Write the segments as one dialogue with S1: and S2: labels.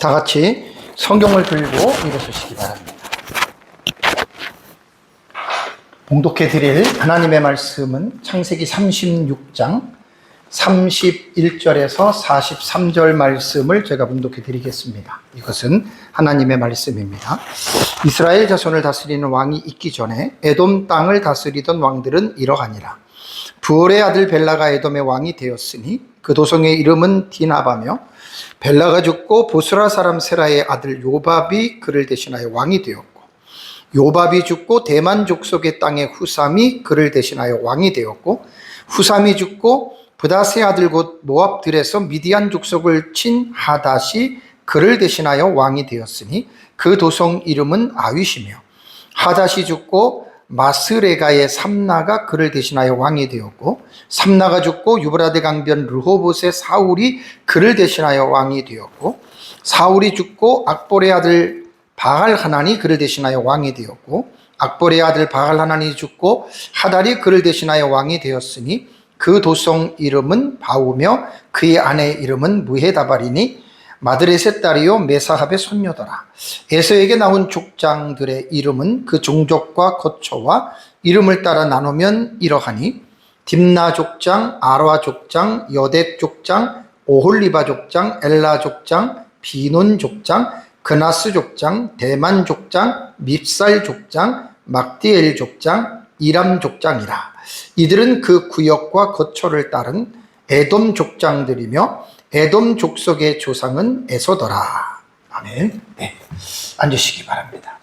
S1: 다 같이 성경을 들고 일어서시기 바랍니다. 봉독해 드릴 하나님의 말씀은 창세기 36장 31절에서 43절 말씀을 제가 봉독해 드리겠습니다. 이것은 하나님의 말씀입니다. 이스라엘 자손을 다스리는 왕이 있기 전에 에돔 땅을 다스리던 왕들은 이러하니라. 부올의 아들 벨라가 에돔의 왕이 되었으니 그 도성의 이름은 디나바며, 벨라가 죽고 보스라 사람 세라의 아들 요밥이 그를 대신하여 왕이 되었고, 요밥이 죽고 대만 족속의 땅의 후삼이 그를 대신하여 왕이 되었고, 후삼이 죽고 브닷의 아들 곧 모압들에서 미디안 족속을 친 하닷이 그를 대신하여 왕이 되었으니 그 도성 이름은 아윗이며, 하닷이 죽고 마스레가의 삼나가 그를 대신하여 왕이 되었고, 삼나가 죽고 유브라데 강변 르호봇의 사울이 그를 대신하여 왕이 되었고, 사울이 죽고 악볼의 아들 바알하난이 그를 대신하여 왕이 되었고, 악볼의 아들 바알하난이 죽고 하달이 그를 대신하여 왕이 되었으니 그 도성 이름은 바우며 그의 아내 이름은 무헤다발이니 마드레셋 딸이요 메사합의 손녀더라. 에서에게 나온 족장들의 이름은 그 종족과 거처와 이름을 따라 나누면 이러하니, 딥나 족장, 아라 족장, 여뎃 족장, 오홀리바 족장, 엘라 족장, 비논 족장, 그나스 족장, 대만 족장, 밉살 족장, 막디엘 족장, 이람 족장이라. 이들은 그 구역과 거처를 따른 에돔 족장들이며 에돔 족속의 조상은 에서더라. 아멘. 네, 앉으시기 바랍니다.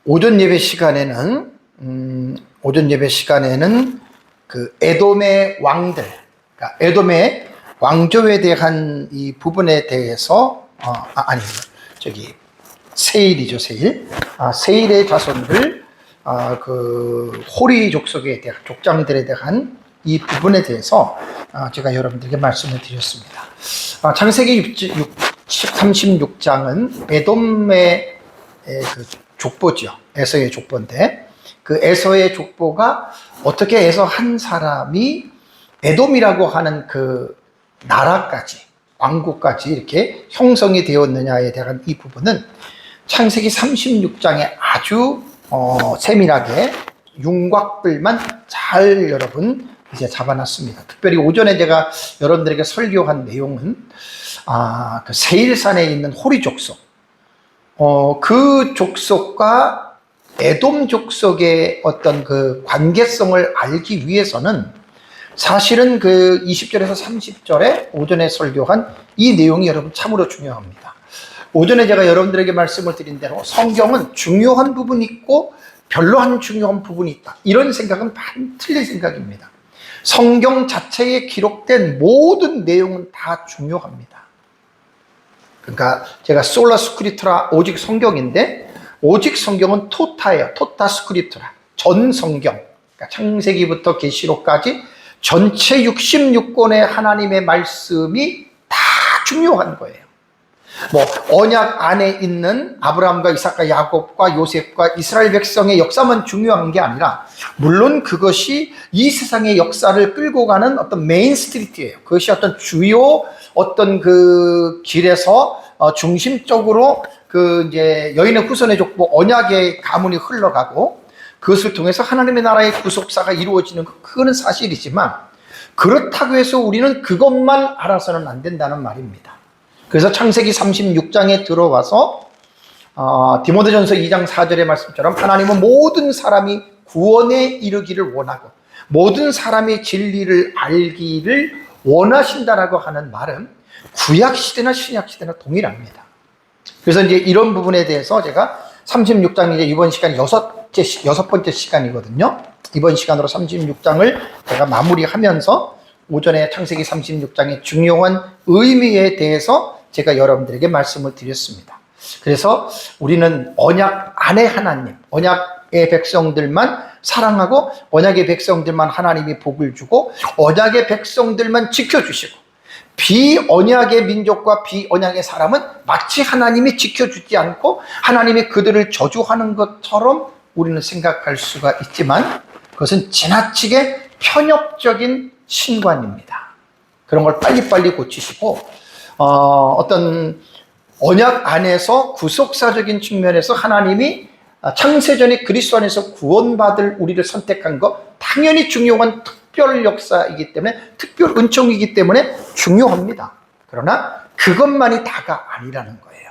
S1: 오전 예배 시간에는 그 에돔의 왕들, 그러니까 에돔의 왕조에 대한 이 부분에 대해서 세일이죠, 세일. 세일의 자손들, 그 호리 족속에 대한 족장들에 대한 이 부분에 대해서 제가 여러분들에게 말씀을 드렸습니다. 창세기 36장은 에돔의 그 족보죠. 에서의 족보인데, 그 에서의 족보가 어떻게 에서 한 사람이 에돔이라고 하는 그 나라까지, 왕국까지 이렇게 형성이 되었느냐에 대한 이 부분은 창세기 36장에 아주 세밀하게 윤곽들만 잘 여러분 이제 잡아놨습니다. 특별히 오전에 제가 여러분들에게 설교한 내용은 그 세일산에 있는 호리 족속, 그 족속과 에돔 족속의 어떤 그 관계성을 알기 위해서는 사실은 그 20절에서 30절에 오전에 설교한 이 내용이 여러분 참으로 중요합니다. 오전에 제가 여러분들에게 말씀을 드린 대로 성경은 중요한 부분이 있고 별로 안 중요한 부분이 있다, 이런 생각은 반 틀린 생각입니다. 성경 자체에 기록된 모든 내용은 다 중요합니다. 그러니까 제가 솔라 스크립트라 오직 성경인데, 오직 성경은 토타예요. 토타 스크립트라, 전 성경, 그러니까 창세기부터 계시록까지 전체 66권의 하나님의 말씀이 다 중요한 거예요. 뭐 언약 안에 있는 아브라함과 이삭과 야곱과 요셉과 이스라엘 백성의 역사만 중요한 게 아니라, 물론 그것이 이 세상의 역사를 끌고 가는 어떤 메인 스트리트예요. 그것이 어떤 주요 어떤 그 길에서 중심적으로 그 이제 여인의 후손의 족보 언약의 가문이 흘러가고 그것을 통해서 하나님의 나라의 구속사가 이루어지는 것, 그거는 사실이지만, 그렇다고 해서 우리는 그것만 알아서는 안 된다는 말입니다. 그래서 창세기 36장에 들어와서 디모데전서 2장 4절의 말씀처럼 하나님은 모든 사람이 구원에 이르기를 원하고 모든 사람이 진리를 알기를 원하신다라고 하는 말은 구약시대나 신약시대나 동일합니다. 그래서 이제 이런 부분에 대해서 제가 36장 이제 이번 시간이 여섯 번째 시간이거든요. 이번 시간으로 36장을 제가 마무리하면서 오전에 창세기 36장의 중요한 의미에 대해서 제가 여러분들에게 말씀을 드렸습니다. 그래서 우리는 언약 안의 하나님, 언약의 백성들만 사랑하고 언약의 백성들만 하나님이 복을 주고 언약의 백성들만 지켜주시고, 비언약의 민족과 비언약의 사람은 마치 하나님이 지켜주지 않고 하나님이 그들을 저주하는 것처럼 우리는 생각할 수가 있지만, 그것은 지나치게 편협적인 신관입니다. 그런 걸 빨리빨리 고치시고, 어떤 언약 안에서 구속사적인 측면에서 하나님이 창세전에 그리스도 안에서 구원받을 우리를 선택한 거 당연히 중요한 특별 역사이기 때문에, 특별 은총이기 때문에 중요합니다. 그러나 그것만이 다가 아니라는 거예요.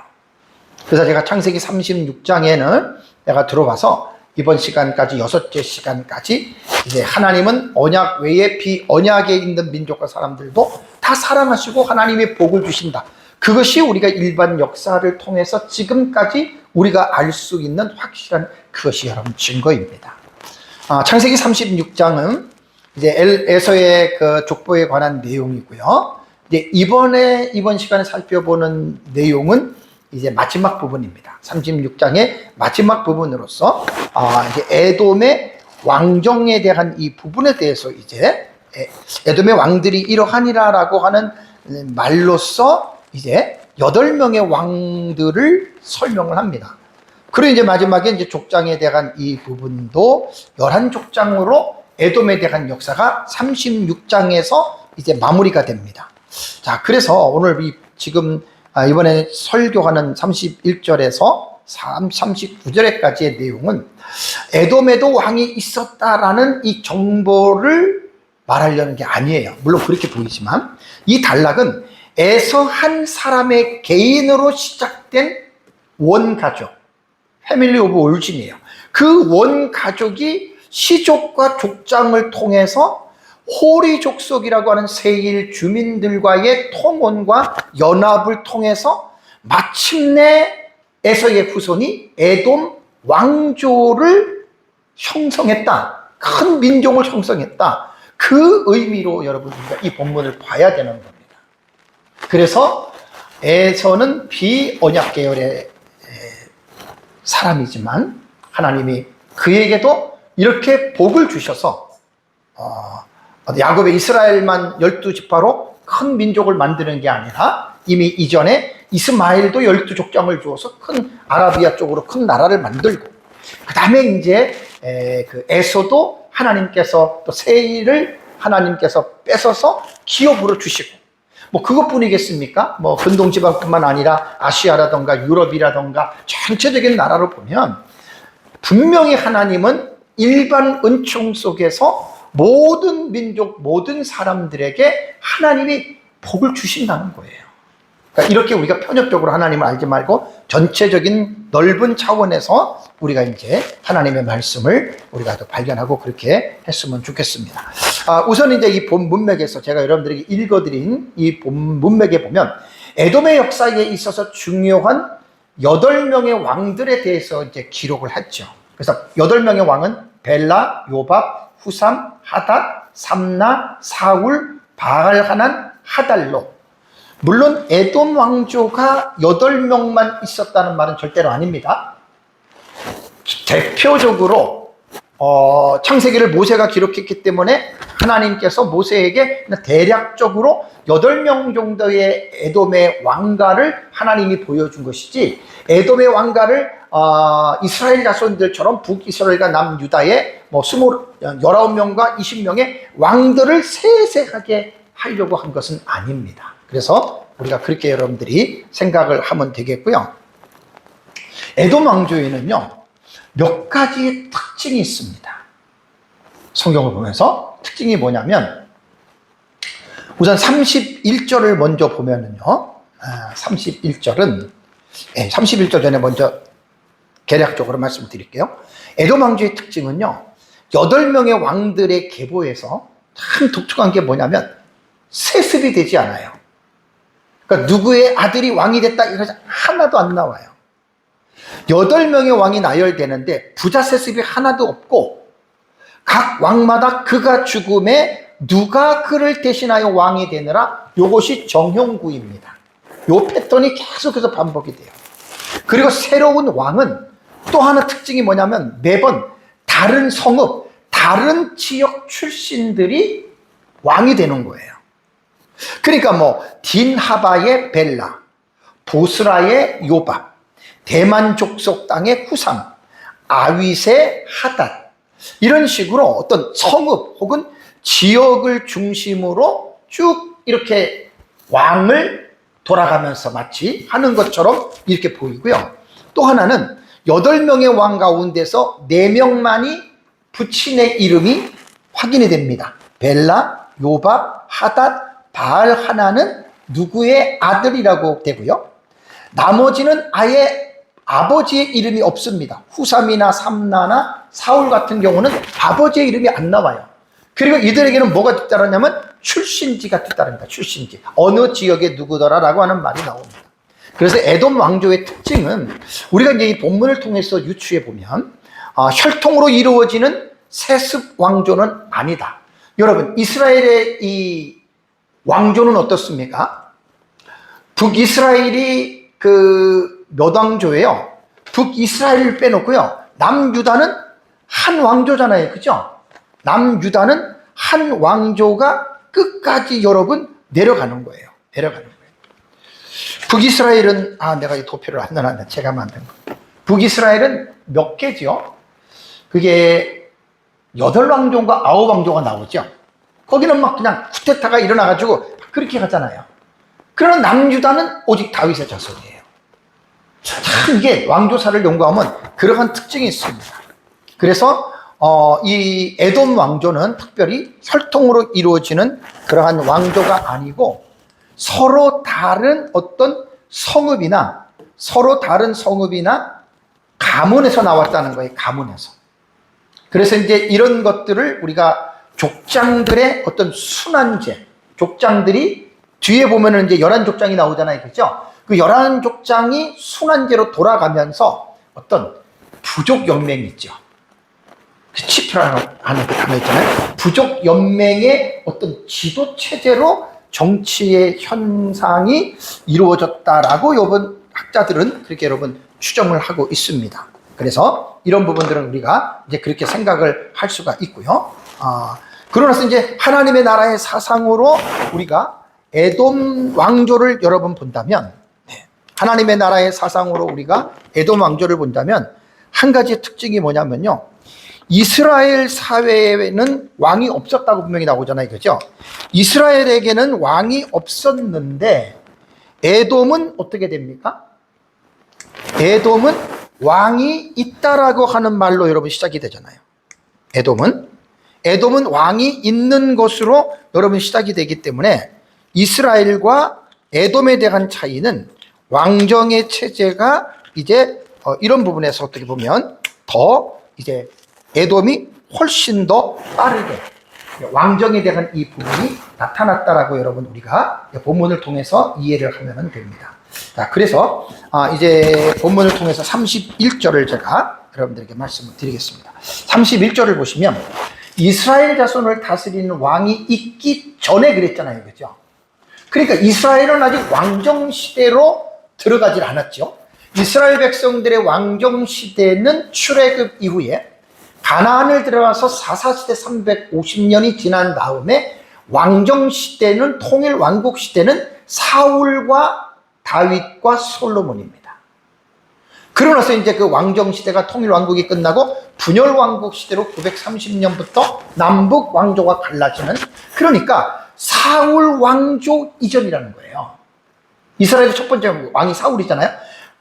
S1: 그래서 제가 창세기 36장에는 내가 들어와서 이번 시간까지 6째 시간까지 이제 하나님은 언약 외에 비언약에 있는 민족과 사람들도 다 사랑하시고 하나님의 복을 주신다. 그것이 우리가 일반 역사를 통해서 지금까지 우리가 알 수 있는 확실한 그것이 여러분 증거입니다. 창세기 36장은 이제 에서의 그 족보에 관한 내용이고요. 이제 이번 시간에 살펴보는 내용은 이제 마지막 부분입니다. 36장의 마지막 부분으로서 이제 에돔의 왕정에 대한 이 부분에 대해서 이제 에돔의 왕들이 이러하니라라고 하는 말로써 이제 8명의 왕들을 설명을 합니다. 그리고 이제 마지막에 이제 족장에 대한 이 부분도 11족장으로 에돔에 대한 역사가 36장에서 이제 마무리가 됩니다. 자, 그래서 오늘 지금 이번에 설교하는 31절에서 39절에까지의 내용은 에돔에도 왕이 있었다라는 이 정보를 말하려는 게 아니에요. 물론 그렇게 보이지만 이 단락은 에서 한 사람의 개인으로 시작된 원가족, 패밀리 오브 오리진이에요. 그 원가족이 시족과 족장을 통해서 호리 족속이라고 하는 세일 주민들과의 통혼과 연합을 통해서 마침내 에서의 후손이 에돔 왕조를 형성했다. 큰 민족을 형성했다. 그 의미로 여러분 우리가 이 본문을 봐야 되는 겁니다. 그래서 에서는 비언약 계열의 사람이지만 하나님이 그에게도 이렇게 복을 주셔서 야곱의 이스라엘만 12지파로 큰 민족을 만드는 게 아니라 이미 이전에 이스마엘도 12족장을 주어서 큰 아라비아 쪽으로 큰 나라를 만들고, 그 다음에 이제 그 에서도 하나님께서 또 세일을 하나님께서 뺏어서 기업으로 주시고, 뭐 그것뿐이겠습니까? 뭐 근동지방뿐만 아니라 아시아라던가 유럽이라던가 전체적인 나라로 보면 분명히 하나님은 일반 은총 속에서 모든 민족, 모든 사람들에게 하나님이 복을 주신다는 거예요. 그러니까 이렇게 우리가 편협적으로 하나님을 알지 말고 전체적인 넓은 차원에서 우리가 이제 하나님의 말씀을 우리가 더 발견하고 그렇게 했으면 좋겠습니다. 우선 이제 이 본 문맥에서 제가 여러분들에게 읽어드린 이 본 문맥에 보면 에돔의 역사에 있어서 중요한 8명의 왕들에 대해서 이제 기록을 했죠. 그래서 8명의 왕은 벨라, 요밥, 후삼, 하닷, 삼나, 사울, 바알하난, 하달로. 물론 에돔 왕조가 8명만 있었다는 말은 절대로 아닙니다. 대표적으로 창세기를 모세가 기록했기 때문에 하나님께서 모세에게 대략적으로 8명 정도의 에돔의 왕가를 하나님이 보여준 것이지, 에돔의 왕가를 이스라엘 자손들처럼 북이스라엘과 남유다의 뭐 19명과 20명의 왕들을 세세하게 하려고 한 것은 아닙니다. 그래서 우리가 그렇게 여러분들이 생각을 하면 되겠고요. 에돔 왕조에는요 몇 가지 특징이 있습니다. 성경을 보면서 특징이 뭐냐면, 우선 31절을 먼저 보면은요, 31절은 31절 전에 먼저 개략적으로 말씀드릴게요. 에돔 왕조의 특징은요, 8명의 왕들의 계보에서 참 독특한 게 뭐냐면 세습이 되지 않아요. 그러니까 누구의 아들이 왕이 됐다 이러지 하나도 안 나와요. 8명의 왕이 나열되는데 부자 세습이 하나도 없고, 각 왕마다 그가 죽음에 누가 그를 대신하여 왕이 되느라, 이것이 정형구입니다. 이 패턴이 계속해서 반복이 돼요. 그리고 새로운 왕은 또 하나 특징이 뭐냐면 매번 다른 성읍, 다른 지역 출신들이 왕이 되는 거예요. 그러니까 뭐 딘하바의 벨라, 보스라의 요밥, 대만 족속 땅의 후삼, 아윗의 하닷, 이런 식으로 어떤 성읍 혹은 지역을 중심으로 쭉 이렇게 왕을 돌아가면서 마치 하는 것처럼 이렇게 보이고요. 또 하나는 8명의 왕 가운데서 4명만이 부친의 이름이 확인이 됩니다. 벨라, 요밥, 하닷, 바알 하나는 누구의 아들이라고 되고요. 나머지는 아예 아버지의 이름이 없습니다. 후삼이나 삼나나 사울 같은 경우는 아버지의 이름이 안 나와요. 그리고 이들에게는 뭐가 뒤따르냐면 출신지가 뒤따릅니다. 출신지. 어느 지역의 누구더라라고 하는 말이 나옵니다. 그래서 에돔 왕조의 특징은 우리가 이제 이 본문을 통해서 유추해 보면 혈통으로 이루어지는 세습 왕조는 아니다. 여러분, 이스라엘의 이 왕조는 어떻습니까? 북이스라엘이 몇 왕조예요? 북이스라엘을 빼놓고요. 남유다는 한 왕조잖아요. 그죠? 남유다는 한 왕조가 끝까지 여러분 내려가는 거예요. 내려가는 거예요. 북이스라엘은, 내가 이 도표를 안 넣어놨네. 제가 만든 거. 북이스라엘은 몇 개죠? 그게 8왕조인가 9왕조가 나오죠. 거기는 막 그냥 쿠데타가 일어나가지고 그렇게 가잖아요. 그러나 남유다는 오직 다윗의 자손이에요. 참 이게 왕조사를 연구하면 그러한 특징이 있습니다. 그래서 이 에돔 왕조는 특별히 혈통으로 이루어지는 그러한 왕조가 아니고 서로 다른 어떤 성읍이나 가문에서 나왔다는 거예요. 가문에서. 그래서 이제 이런 것들을 우리가 족장들의 어떤 순환제, 족장들이 뒤에 보면은 이제 11족장이 나오잖아요. 그죠? 그 11족장이 순환제로 돌아가면서 어떤 부족 연맹이 있죠. 치표라는 그 단어 있잖아요. 부족 연맹의 어떤 지도 체제로 정치의 현상이 이루어졌다라고 여러분 학자들은 그렇게 여러분 추정을 하고 있습니다. 그래서 이런 부분들은 우리가 이제 그렇게 생각을 할 수가 있고요. 그러나서 이제 하나님의 나라의 사상으로 우리가 에돔 왕조를 여러분 본다면, 하나님의 나라의 사상으로 우리가 에돔 왕조를 본다면 한 가지 특징이 뭐냐면요. 이스라엘 사회에는 왕이 없었다고 분명히 나오잖아요. 그죠? 이스라엘에게는 왕이 없었는데 에돔은 어떻게 됩니까? 에돔은 왕이 있다라고 하는 말로 여러분 시작이 되잖아요. 에돔은 왕이 있는 것으로 여러분 시작이 되기 때문에 이스라엘과 에돔에 대한 차이는 왕정의 체제가 이제 이런 부분에서 어떻게 보면 더 이제 에돔이 훨씬 더 빠르게 왕정에 대한 이 부분이 나타났다라고 여러분 우리가 본문을 통해서 이해를 하면 됩니다. 자, 그래서 이제 본문을 통해서 31절을 제가 여러분들에게 말씀을 드리겠습니다. 31절을 보시면 이스라엘 자손을 다스리는 왕이 있기 전에 그랬잖아요. 그죠? 그러니까 이스라엘은 아직 왕정 시대로 들어가질 않았죠. 이스라엘 백성들의 왕정 시대는 출애굽 이후에 가나안을 들어가서 사사시대 350년이 지난 다음에 왕정 시대는 통일 왕국 시대는 사울과 다윗과 솔로몬입니다. 그러나서 이제 그 왕정 시대가 통일 왕국이 끝나고 분열 왕국 시대로 930년부터 남북 왕조가 갈라지는, 그러니까 사울 왕조 이전이라는 거예요. 이스라엘의 첫 번째 왕이 사울이잖아요.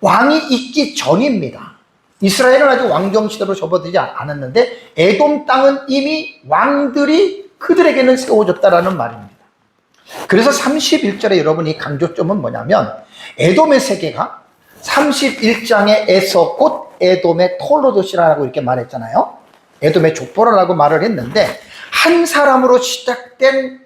S1: 왕이 있기 전입니다. 이스라엘은 아직 왕정 시대로 접어들지 않았는데 에돔 땅은 이미 왕들이 그들에게는 세워졌다라는 말입니다. 그래서 31절에 여러분이 강조점은 뭐냐면 에돔의 세계가 31장의 에서 곧 에돔의 톨로도시라고 이렇게 말했잖아요. 에돔의 족보라고 말을 했는데 한 사람으로 시작된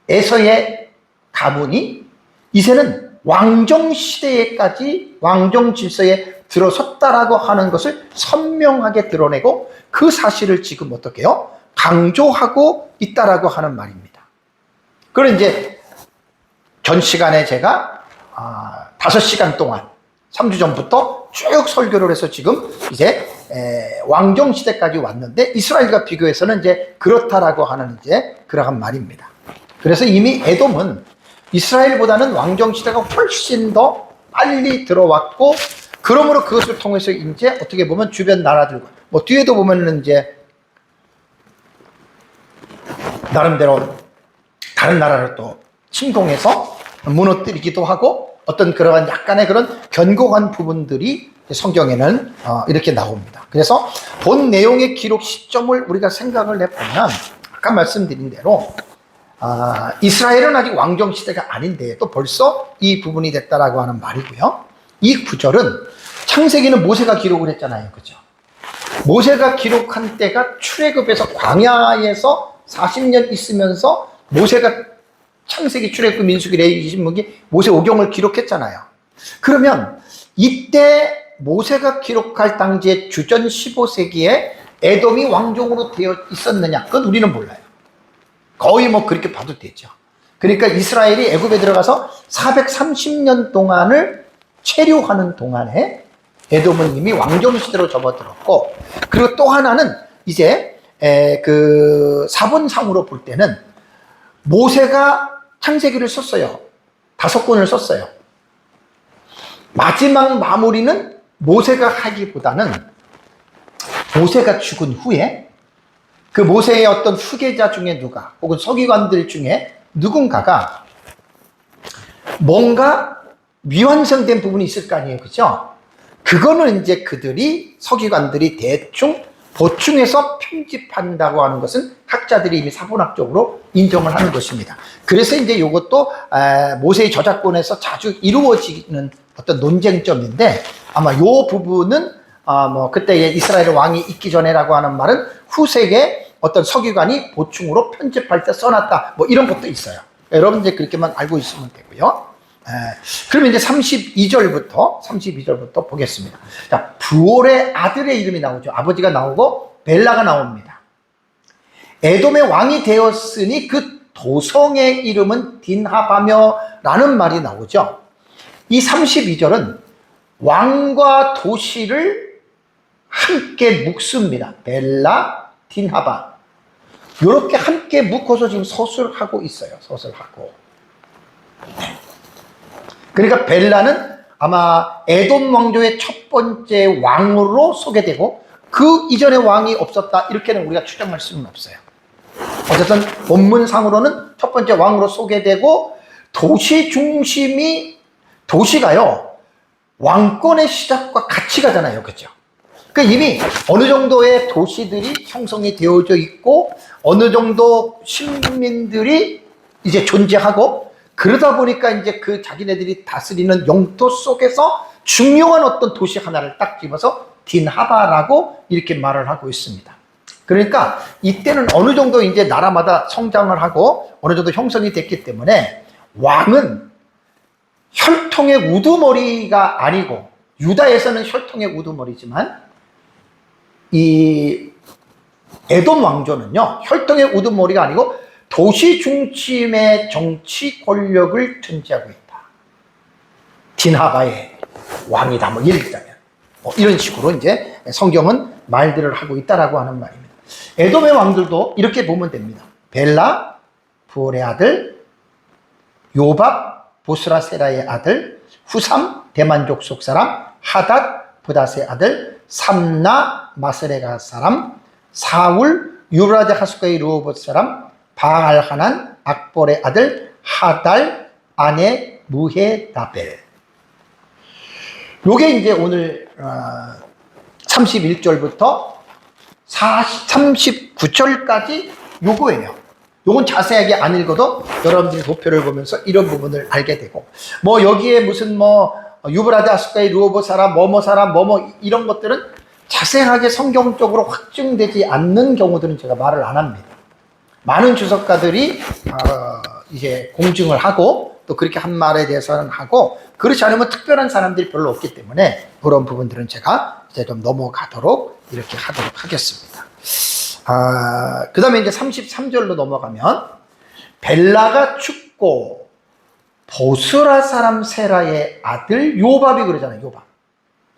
S1: 에서의 가문이 이제는 왕정 시대에까지 왕정 질서에 들어섰다라고 하는 것을 선명하게 드러내고 그 사실을 지금 어떻게 해요? 강조하고 있다라고 하는 말입니다. 그럼 이제 전 시간에 제가 5시간 동안 3주 전부터 쭉 설교를 해서 지금 이제 왕정 시대까지 왔는데 이스라엘과 비교해서는 이제 그렇다라고 하는 이제 그러한 말입니다. 그래서 이미 에돔은 이스라엘보다는 왕정 시대가 훨씬 더 빨리 들어왔고, 그러므로 그것을 통해서 이제 어떻게 보면 주변 나라들과 뭐 뒤에도 보면은 이제 나름대로 다른 나라를 또 침공해서 무너뜨리기도 하고 어떤 그러한 약간의 그런 견고한 부분들이 성경에는 이렇게 나옵니다. 그래서 본 내용의 기록 시점을 우리가 생각을 해보면 아까 말씀드린 대로 이스라엘은 아직 왕정 시대가 아닌데 또 벌써 이 부분이 됐다라고 하는 말이고요. 이 구절은 창세기는 모세가 기록을 했잖아요. 그죠? 모세가 기록한 때가 출애굽에서 광야에서 40년 있으면서 모세가 창세기, 출애굽, 민수기, 레위기, 신명기, 모세오경을 기록했잖아요. 그러면 이때 모세가 기록할 당시에 주전 15세기에 에돔이 왕정으로 되어 있었느냐? 그건 우리는 몰라요. 거의 뭐 그렇게 봐도 되죠. 그러니까 이스라엘이 애굽에 들어가서 430년 동안을 체류하는 동안에 에돔은 이미 왕정 시대로 접어들었고, 그리고 또 하나는 이제 그 사본상으로 볼 때는 모세가 창세기를 썼어요. 5권을 썼어요. 마지막 마무리는 모세가 하기보다는 모세가 죽은 후에 그 모세의 어떤 후계자 중에 누가 혹은 서기관들 중에 누군가가 뭔가 미완성된 부분이 있을 거 아니에요. 그죠? 그거는 이제 그들이 서기관들이 대충 보충해서 편집한다고 하는 것은 학자들이 이미 사본학적으로 인정을 하는 것입니다. 그래서 이제 이것도 모세의 저작권에서 자주 이루어지는 어떤 논쟁점인데, 아마 이 부분은 뭐 그때 이스라엘 왕이 있기 전에라고 하는 말은 후세에 어떤 서기관이 보충으로 편집할 때 써놨다, 뭐 이런 것도 있어요. 여러분 이제 그렇게만 알고 있으면 되고요. 그러면 이제 32절부터 보겠습니다. 자, 부올의 아들의 이름이 나오죠. 아버지가 나오고 벨라가 나옵니다. 에돔의 왕이 되었으니 그 도성의 이름은 딘하바며 라는 말이 나오죠. 이 32절은 왕과 도시를 함께 묶습니다. 벨라, 딘하바. 이렇게 함께 묶어서 지금 서술하고 있어요. 서술하고. 그러니까 벨라는 아마 에돔 왕조의 첫 번째 왕으로 소개되고 그 이전에 왕이 없었다, 이렇게는 우리가 추정할 수는 없어요. 어쨌든 본문상으로는 첫 번째 왕으로 소개되고, 도시 중심이, 도시가요 왕권의 시작과 같이 가잖아요. 그죠? 그러니까 이미 어느 정도의 도시들이 형성이 되어져 있고 어느 정도 시민들이 이제 존재하고, 그러다 보니까 이제 그 자기네들이 다스리는 영토 속에서 중요한 어떤 도시 하나를 딱 집어서 딘하바라고 이렇게 말을 하고 있습니다. 그러니까 이때는 어느 정도 이제 나라마다 성장을 하고 어느 정도 형성이 됐기 때문에 왕은 혈통의 우두머리가 아니고, 유다에서는 혈통의 우두머리지만 이 에돔 왕조는요 혈통의 우두머리가 아니고 도시 중심의 정치 권력을 존재하고 있다. 딘하바의 왕이다. 뭐 예를 들자면 이런 식으로 이제 성경은 말들을 하고 있다라고 하는 말입니다. 에돔의 왕들도 이렇게 보면 됩니다. 벨라, 부올의 아들, 요밥, 보스라 세라의 아들, 후삼, 대만족 속 사람, 하닷, 부닷의 아들, 삼나, 마스레가 사람, 사울, 유브라데 하숫가의 르호봇 사람, 바알하난, 악볼의 아들, 하달, 아내, 무헤다벨. 요게 이제 오늘 31절부터 39절까지 요거예요. 요건 자세하게 안 읽어도 여러분들이 도표를 보면서 이런 부분을 알게 되고, 뭐 여기에 무슨 뭐 유브라데 하숫가의 르호봇 사람, 뭐뭐 사람, 뭐뭐 이런 것들은 자세하게 성경적으로 확증되지 않는 경우들은 제가 말을 안 합니다. 많은 주석가들이 이제 공증을 하고 또 그렇게 한 말에 대해서는 하고, 그렇지 않으면 특별한 사람들이 별로 없기 때문에 그런 부분들은 제가 이제 좀 넘어가도록 이렇게 하도록 하겠습니다. 그 다음에 이제 33절로 넘어가면 벨라가 죽고 보스라 사람 세라의 아들 요밥이 그러잖아요. 요밥.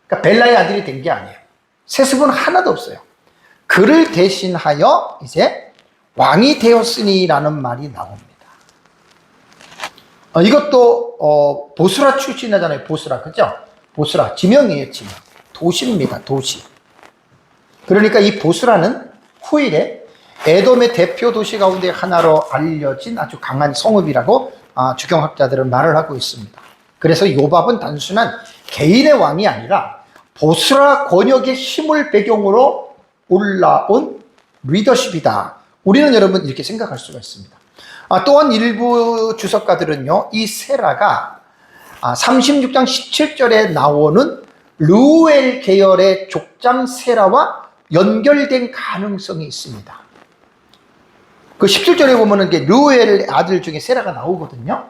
S1: 그러니까 벨라의 아들이 된 게 아니에요. 세습은 하나도 없어요. 그를 대신하여 이제 왕이 되었으니라는 말이 나옵니다. 이것도 보스라 출신이잖아요. 보스라, 그죠? 보스라 지명이에요. 지명. 도시입니다. 도시. 그러니까 이 보스라는 후일에 에돔의 대표 도시 가운데 하나로 알려진 아주 강한 성읍이라고 주경학자들은 말을 하고 있습니다. 그래서 요밥은 단순한 개인의 왕이 아니라 보스라 권역의 힘을 배경으로 올라온 리더십이다. 우리는 여러분 이렇게 생각할 수가 있습니다. 또한 일부 주석가들은요, 이 세라가 36장 17절에 나오는 르우엘 계열의 족장 세라와 연결된 가능성이 있습니다. 그 17절에 보면은 르우엘 아들 중에 세라가 나오거든요.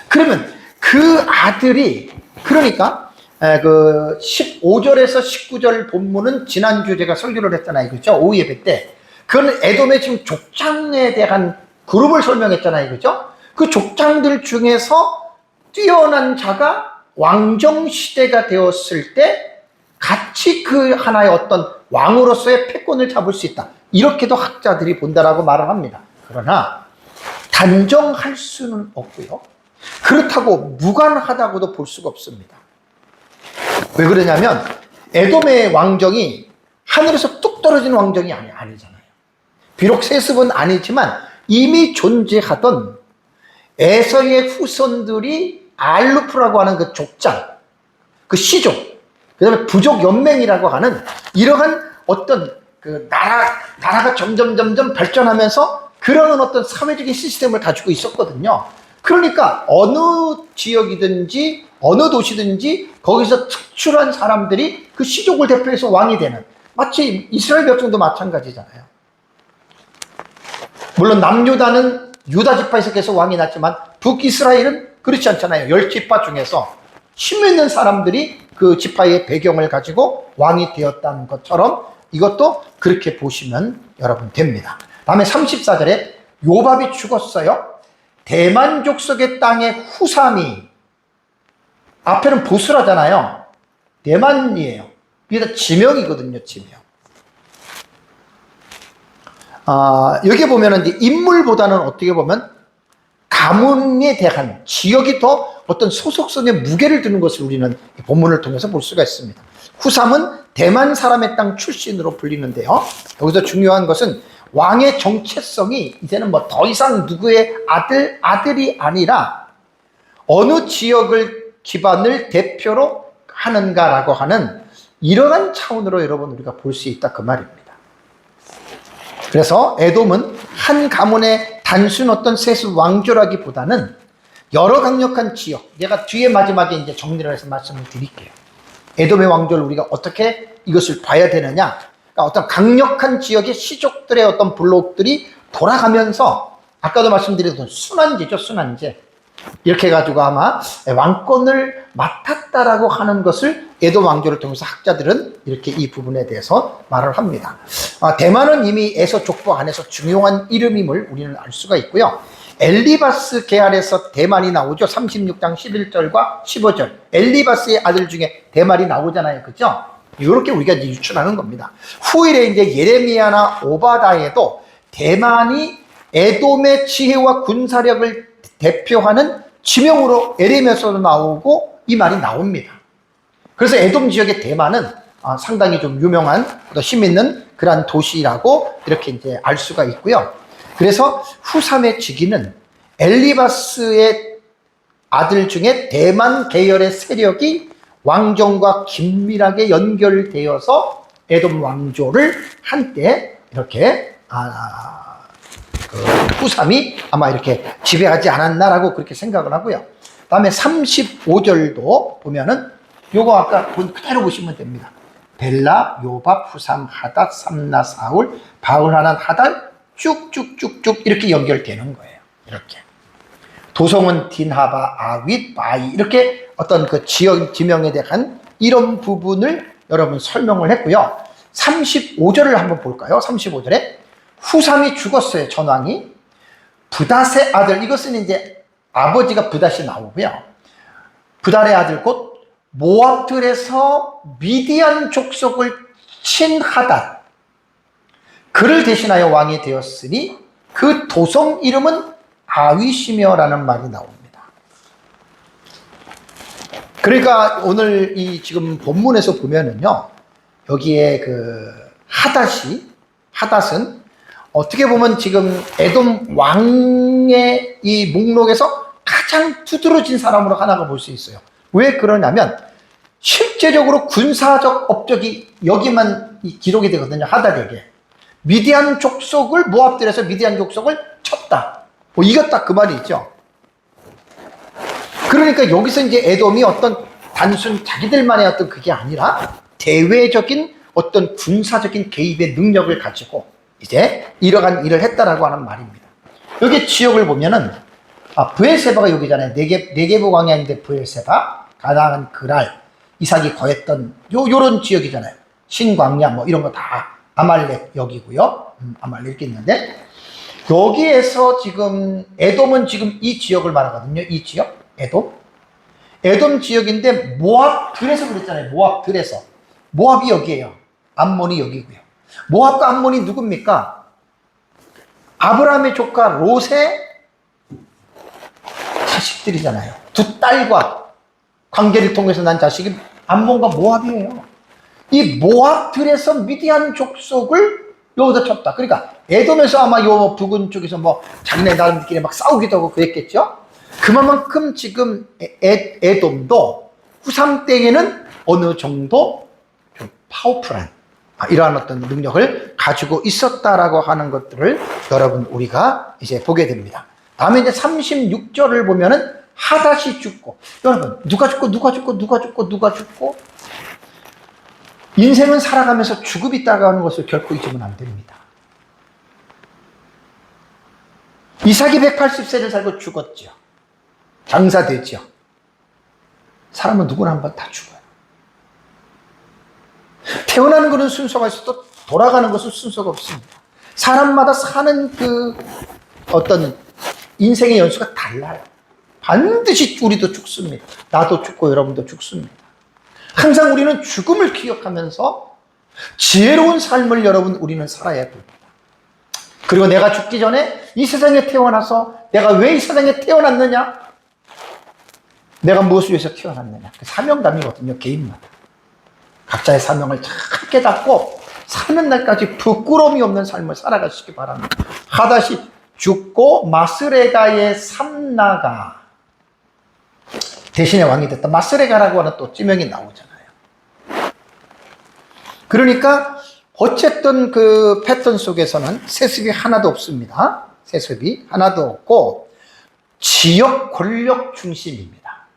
S1: 그러면 그 아들이, 그러니까 그 15절에서 19절 본문은 지난주 제가 설교를 했잖아요. 그죠? 오후 예배 때. 그건 에돔의 지금 족장에 대한 그룹을 설명했잖아요. 그죠? 그 족장들 중에서 뛰어난 자가 왕정시대가 되었을 때 같이 그 하나의 어떤 왕으로서의 패권을 잡을 수 있다. 이렇게도 학자들이 본다라고 말을 합니다. 그러나 단정할 수는 없고요. 그렇다고 무관하다고도 볼 수가 없습니다. 왜 그러냐면 에돔의 왕정이 하늘에서 뚝 떨어진 왕정이 아니잖아요. 비록 세습은 아니지만 이미 존재하던 에서의 후손들이 알루프라고 하는 그 족장, 그 시족, 그 다음에 부족 연맹이라고 하는 이러한 어떤 그 나라가 점점 발전하면서 그런 어떤 사회적인 시스템을 가지고 있었거든요. 그러니까 어느 지역이든지 어느 도시든지 거기서 특출한 사람들이 그 시족을 대표해서 왕이 되는, 마치 이스라엘 백성도 마찬가지잖아요. 물론 남유다는 유다 지파에서 계속 왕이 났지만 북이스라엘은 그렇지 않잖아요. 10지파 중에서 힘 있는 사람들이 그 지파의 배경을 가지고 왕이 되었다는 것처럼 이것도 그렇게 보시면 여러분 됩니다. 다음에 34절에 요밥이 죽었어요. 대만 족속의 땅의 후삼이, 앞에는 보스라잖아요. 대만이에요. 이게 다 지명이거든요. 지명. 여기 보면은 이제 인물보다는 어떻게 보면 가문에 대한 지역이 더 어떤 소속성의 무게를 두는 것을 우리는 본문을 통해서 볼 수가 있습니다. 후삼은 대만 사람의 땅 출신으로 불리는데요. 여기서 중요한 것은 왕의 정체성이 이제는 뭐 더 이상 누구의 아들이 아니라 어느 지역을 기반을 대표로 하는가라고 하는 이러한 차원으로 여러분 우리가 볼 수 있다 그 말입니다. 그래서 에돔은 한 가문의 단순 어떤 세습 왕조라기보다는 여러 강력한 지역, 내가 뒤에 마지막에 이제 정리를 해서 말씀을 드릴게요. 에돔의 왕조를 우리가 어떻게 이것을 봐야 되느냐? 그러니까 어떤 강력한 지역의 시족들의 어떤 블록들이 돌아가면서 아까도 말씀드렸던 순환제죠, 순환제. 이렇게 해가지고 아마 왕권을 맡았다라고 하는 것을 에돔 왕조를 통해서 학자들은 이렇게 이 부분에 대해서 말을 합니다. 대만은 이미 에서 족보 안에서 중요한 이름임을 우리는 알 수가 있고요. 엘리바스 계열에서 대만이 나오죠. 36장 11절과 15절. 엘리바스의 아들 중에 대만이 나오잖아요. 그죠? 이렇게 우리가 이제 유출하는 겁니다. 후일에 이제 예레미야나 오바다에도 대만이 에돔의 지혜와 군사력을 대표하는 지명으로 예레미야서도 나오고 이 말이 나옵니다. 그래서 에돔 지역의 대만은 상당히 좀 유명한 또 힘 있는 그러한 도시라고 이렇게 이제 알 수가 있고요. 그래서 후삼의 직위는 엘리바스의 아들 중에 대만 계열의 세력이 왕정과 긴밀하게 연결되어서 에돔 왕조를 한때 이렇게 그 후삼이 아마 이렇게 지배하지 않았나라고 그렇게 생각을 하고요. 다음에 35절도 보면은 요거 아까 그대로 보시면 됩니다. 벨라, 요밥, 후삼, 하닷, 삼나, 사울, 바울, 하난, 하달 쭉쭉쭉쭉 이렇게 연결되는 거예요. 이렇게. 도성은 딘하바, 아윗, 바이 이렇게 어떤 그 지역 지명에 대한 이런 부분을 여러분 설명을 했고요. 35절을 한번 볼까요? 35절에 후삼이 죽었어요. 전왕이. 부닷의 아들, 이것은 이제 아버지가 부닷이 나오고요. 부닷의 아들 곧 모압들에서 미디안 족속을 친 하닷, 그를 대신하여 왕이 되었으니 그 도성 이름은 아윗이며라는 말이 나옵니다. 그러니까 오늘 이 지금 본문에서 보면은요, 여기에 그 하닷은 어떻게 보면 지금 에돔 왕의 이 목록에서 가장 두드러진 사람으로 하나가 볼 수 있어요. 왜 그러냐면 실제적으로 군사적 업적이 여기만 기록이 되거든요. 하다덱에 미디안 족속을 모압들에서 미디안 족속을 쳤다. 뭐 이겼다 그 말이 있죠. 그러니까 여기서 이제 에돔이 어떤 단순 자기들만의 어떤 그게 아니라 대외적인 어떤 군사적인 개입의 능력을 가지고 이제 이러한 일을 했다라고 하는 말입니다. 여기 지역을 보면은 브엘세바가 여기잖아요. 네게브 광야인데 브엘세바, 가나안 그랄, 이삭이 거했던 요런 지역이잖아요. 신광야 뭐 이런 거 다 아말렉 여기고요. 아말렉 있는데 여기에서 지금 에돔은 지금 이 지역을 말하거든요. 이 지역 에돔 지역인데 모압 들에서 그랬잖아요. 모압 들에서 모압이 여기에요. 암몬이 여기고요. 모압과 암몬이 누굽니까? 아브라함의 조카 롯의 자식들이잖아요. 두 딸과 관계를 통해서 난 자식이 암몬과 모압이에요. 이 모압들에서 미디안 족속을 여기다 쳤다. 그러니까 에돔에서 아마 요 부근 쪽에서 뭐 자기네 나름끼리 막 싸우기도 하고 그랬겠죠. 그만큼 지금 에돔도 후삼 때에는 어느 정도 좀 파워풀한 이러한 어떤 능력을 가지고 있었다라고 하는 것들을 여러분 우리가 이제 보게 됩니다. 다음에 이제 36절을 보면은 하닷이 죽고, 여러분 누가 죽고 인생은 살아가면서 죽음이 따라가는 것을 결코 잊으면 안 됩니다. 이삭이 180세를 살고 죽었죠. 장사되죠. 사람은 누구나 한번 다 죽어요. 태어나는 것은 순서가 있어도 돌아가는 것은 순서가 없습니다. 사람마다 사는 그 어떤 인생의 연수가 달라요. 반드시 우리도 죽습니다. 나도 죽고 여러분도 죽습니다. 항상 우리는 죽음을 기억하면서 지혜로운 삶을 여러분 우리는 살아야 됩니다. 그리고 내가 죽기 전에 이 세상에 태어나서 내가 왜 이 세상에 태어났느냐? 내가 무엇을 위해서 태어났느냐? 사명감이거든요. 개인마다. 각자의 사명을 잘 깨닫고 사는 날까지 부끄러움이 없는 삶을 살아가시기 바랍니다. 하닷이 죽고 마스레가의 삼나가 대신에 왕이 됐다. 마스레가라고 하는 또 지명이 나오잖아요. 그러니까 어쨌든 그 패턴 속에서는 세습이 하나도 없습니다. 세습이 하나도 없고 지역 권력 중심입니다.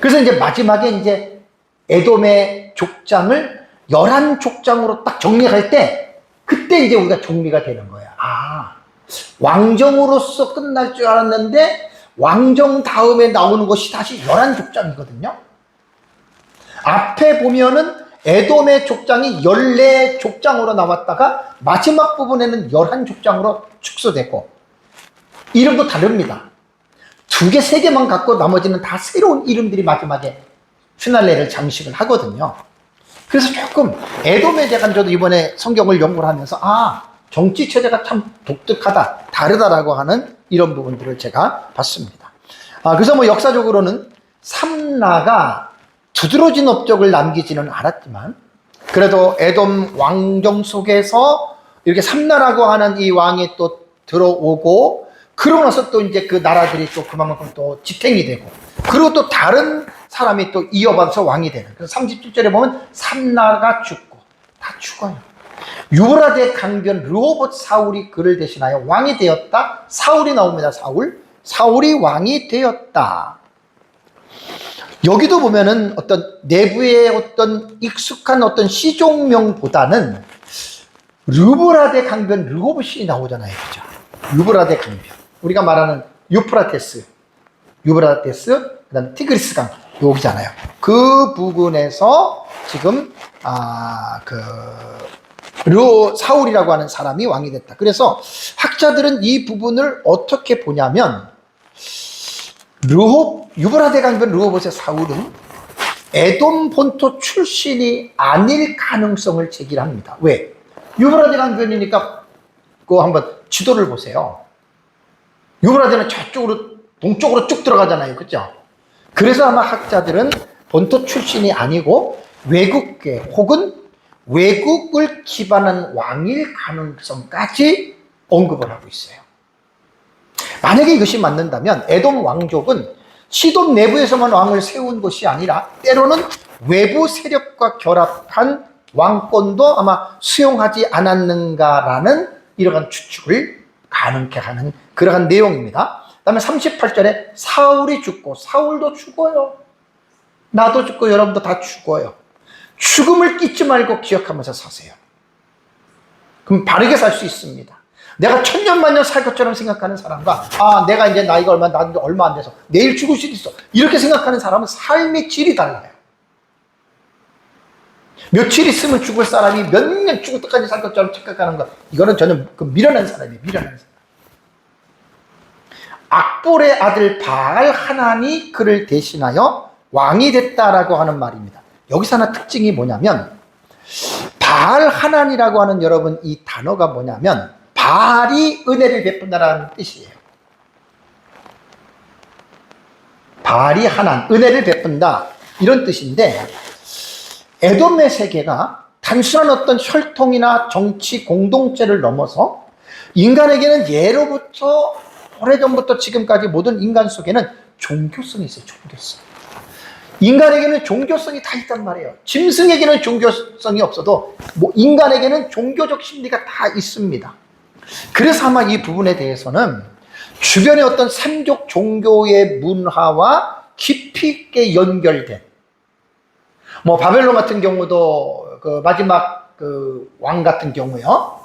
S1: 그래서 이제 마지막에 이제 에돔의 족장을 11족장으로 딱 정리할 때 그때 이제 우리가 정리가 되는 거야. 왕정으로서 끝날 줄 알았는데 왕정 다음에 나오는 것이 다시 11족장이거든요. 앞에 보면은 에돔의 족장이 14족장으로 나왔다가 마지막 부분에는 11족장으로 축소되고 이름도 다릅니다. 2개, 3개만 갖고 나머지는 다 새로운 이름들이 마지막에 휘날레를 장식을 하거든요. 그래서 조금 에돔에 대한 저도 이번에 성경을 연구를 하면서 정치 체제가 참 독특하다, 다르다라고 하는 이런 부분들을 제가 봤습니다. 그래서 뭐 역사적으로는 삼나가 두드러진 업적을 남기지는 않았지만 그래도 에돔 왕정 속에서 이렇게 삼나라고 하는 이 왕이 또 들어오고 그러고 나서 또 이제 그 나라들이 또 그만큼 또 지탱이 되고 그리고 또 다른 사람이 또 이어받아서 왕이 되는. 그래서 37절에 보면 삼나가 죽고 다 죽어요. 유브라데 강변 르호봇 사울이 그를 대신하여 왕이 되었다. 사울이 나옵니다. 사울이 왕이 되었다. 여기도 보면은 어떤 내부의 어떤 익숙한 어떤 시종명보다는 유브라데 강변 르호봇이 나오잖아요. 그죠? 유브라데 강변. 우리가 말하는 유프라테스, 그 다음에 티그리스강, 여기잖아요. 그 부근에서 지금, 사울이라고 하는 사람이 왕이 됐다. 그래서 학자들은 이 부분을 어떻게 보냐면, 유브라데 강변 르호봇의 사울은 에돔 본토 출신이 아닐 가능성을 제기합니다. 왜? 유브라데 강변이니까, 그거 한번 지도를 보세요. 유브라데는 저쪽으로, 동쪽으로 쭉 들어가잖아요. 그죠? 그래서 아마 학자들은 본토 출신이 아니고 외국계 혹은 외국을 기반한 왕일 가능성까지 언급을 하고 있어요. 만약에 이것이 맞는다면 에돔 왕족은 시돈 내부에서만 왕을 세운 것이 아니라 때로는 외부 세력과 결합한 왕권도 아마 수용하지 않았는가라는 이러한 추측을 가능케 하는 그러한 내용입니다. 그 다음에 38절에 사울이 죽고, 사울도 죽어요. 나도 죽고 여러분도 다 죽어요. 죽음을 잊지 말고 기억하면서 사세요. 그럼 바르게 살 수 있습니다. 내가 천년만년 살 것처럼 생각하는 사람과 내가 이제 나이가 얼마 안 돼서 내일 죽을 수도 있어, 이렇게 생각하는 사람은 삶의 질이 달라요. 며칠 있으면 죽을 사람이 몇 년 죽을 때까지 살 것처럼 착각하는 것, 이거는 저는 미련한 사람이에요. 미련한 사람. 악볼의 아들 바알 하난이 그를 대신하여 왕이 됐다라고 하는 말입니다. 여기서 하나 특징이 뭐냐면, 바알 하난이라고 하는 여러분 이 단어가 뭐냐면 바알이 은혜를 베푼다라는 뜻이에요. 바알이 하난, 은혜를 베푼다, 이런 뜻인데, 에돔의 세계가 단순한 어떤 혈통이나 정치 공동체를 넘어서 인간에게는 예로부터 오래전부터 지금까지 모든 인간 속에는 종교성이 있어요. 종교성. 인간에게는 종교성이 다 있단 말이에요. 짐승에게는 종교성이 없어도 인간에게는 종교적 심리가 다 있습니다. 그래서 아마 이 부분에 대해서는 주변의 어떤 삼족 종교의 문화와 깊이 있게 연결된, 바벨론 같은 경우도 그 마지막 그 왕 같은 경우요,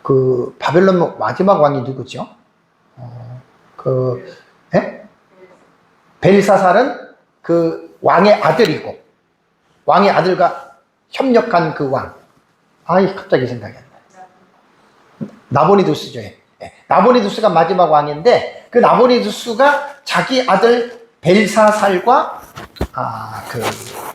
S1: 그 바벨론 마지막 왕이 누구죠? 벨사살은 그 왕의 아들이고, 왕의 아들과 협력한 그 왕, 갑자기 생각이 안 나요. 나보니두스죠. 나보니두스가 마지막 왕인데, 그 나보니두스가 자기 아들 벨사살과 그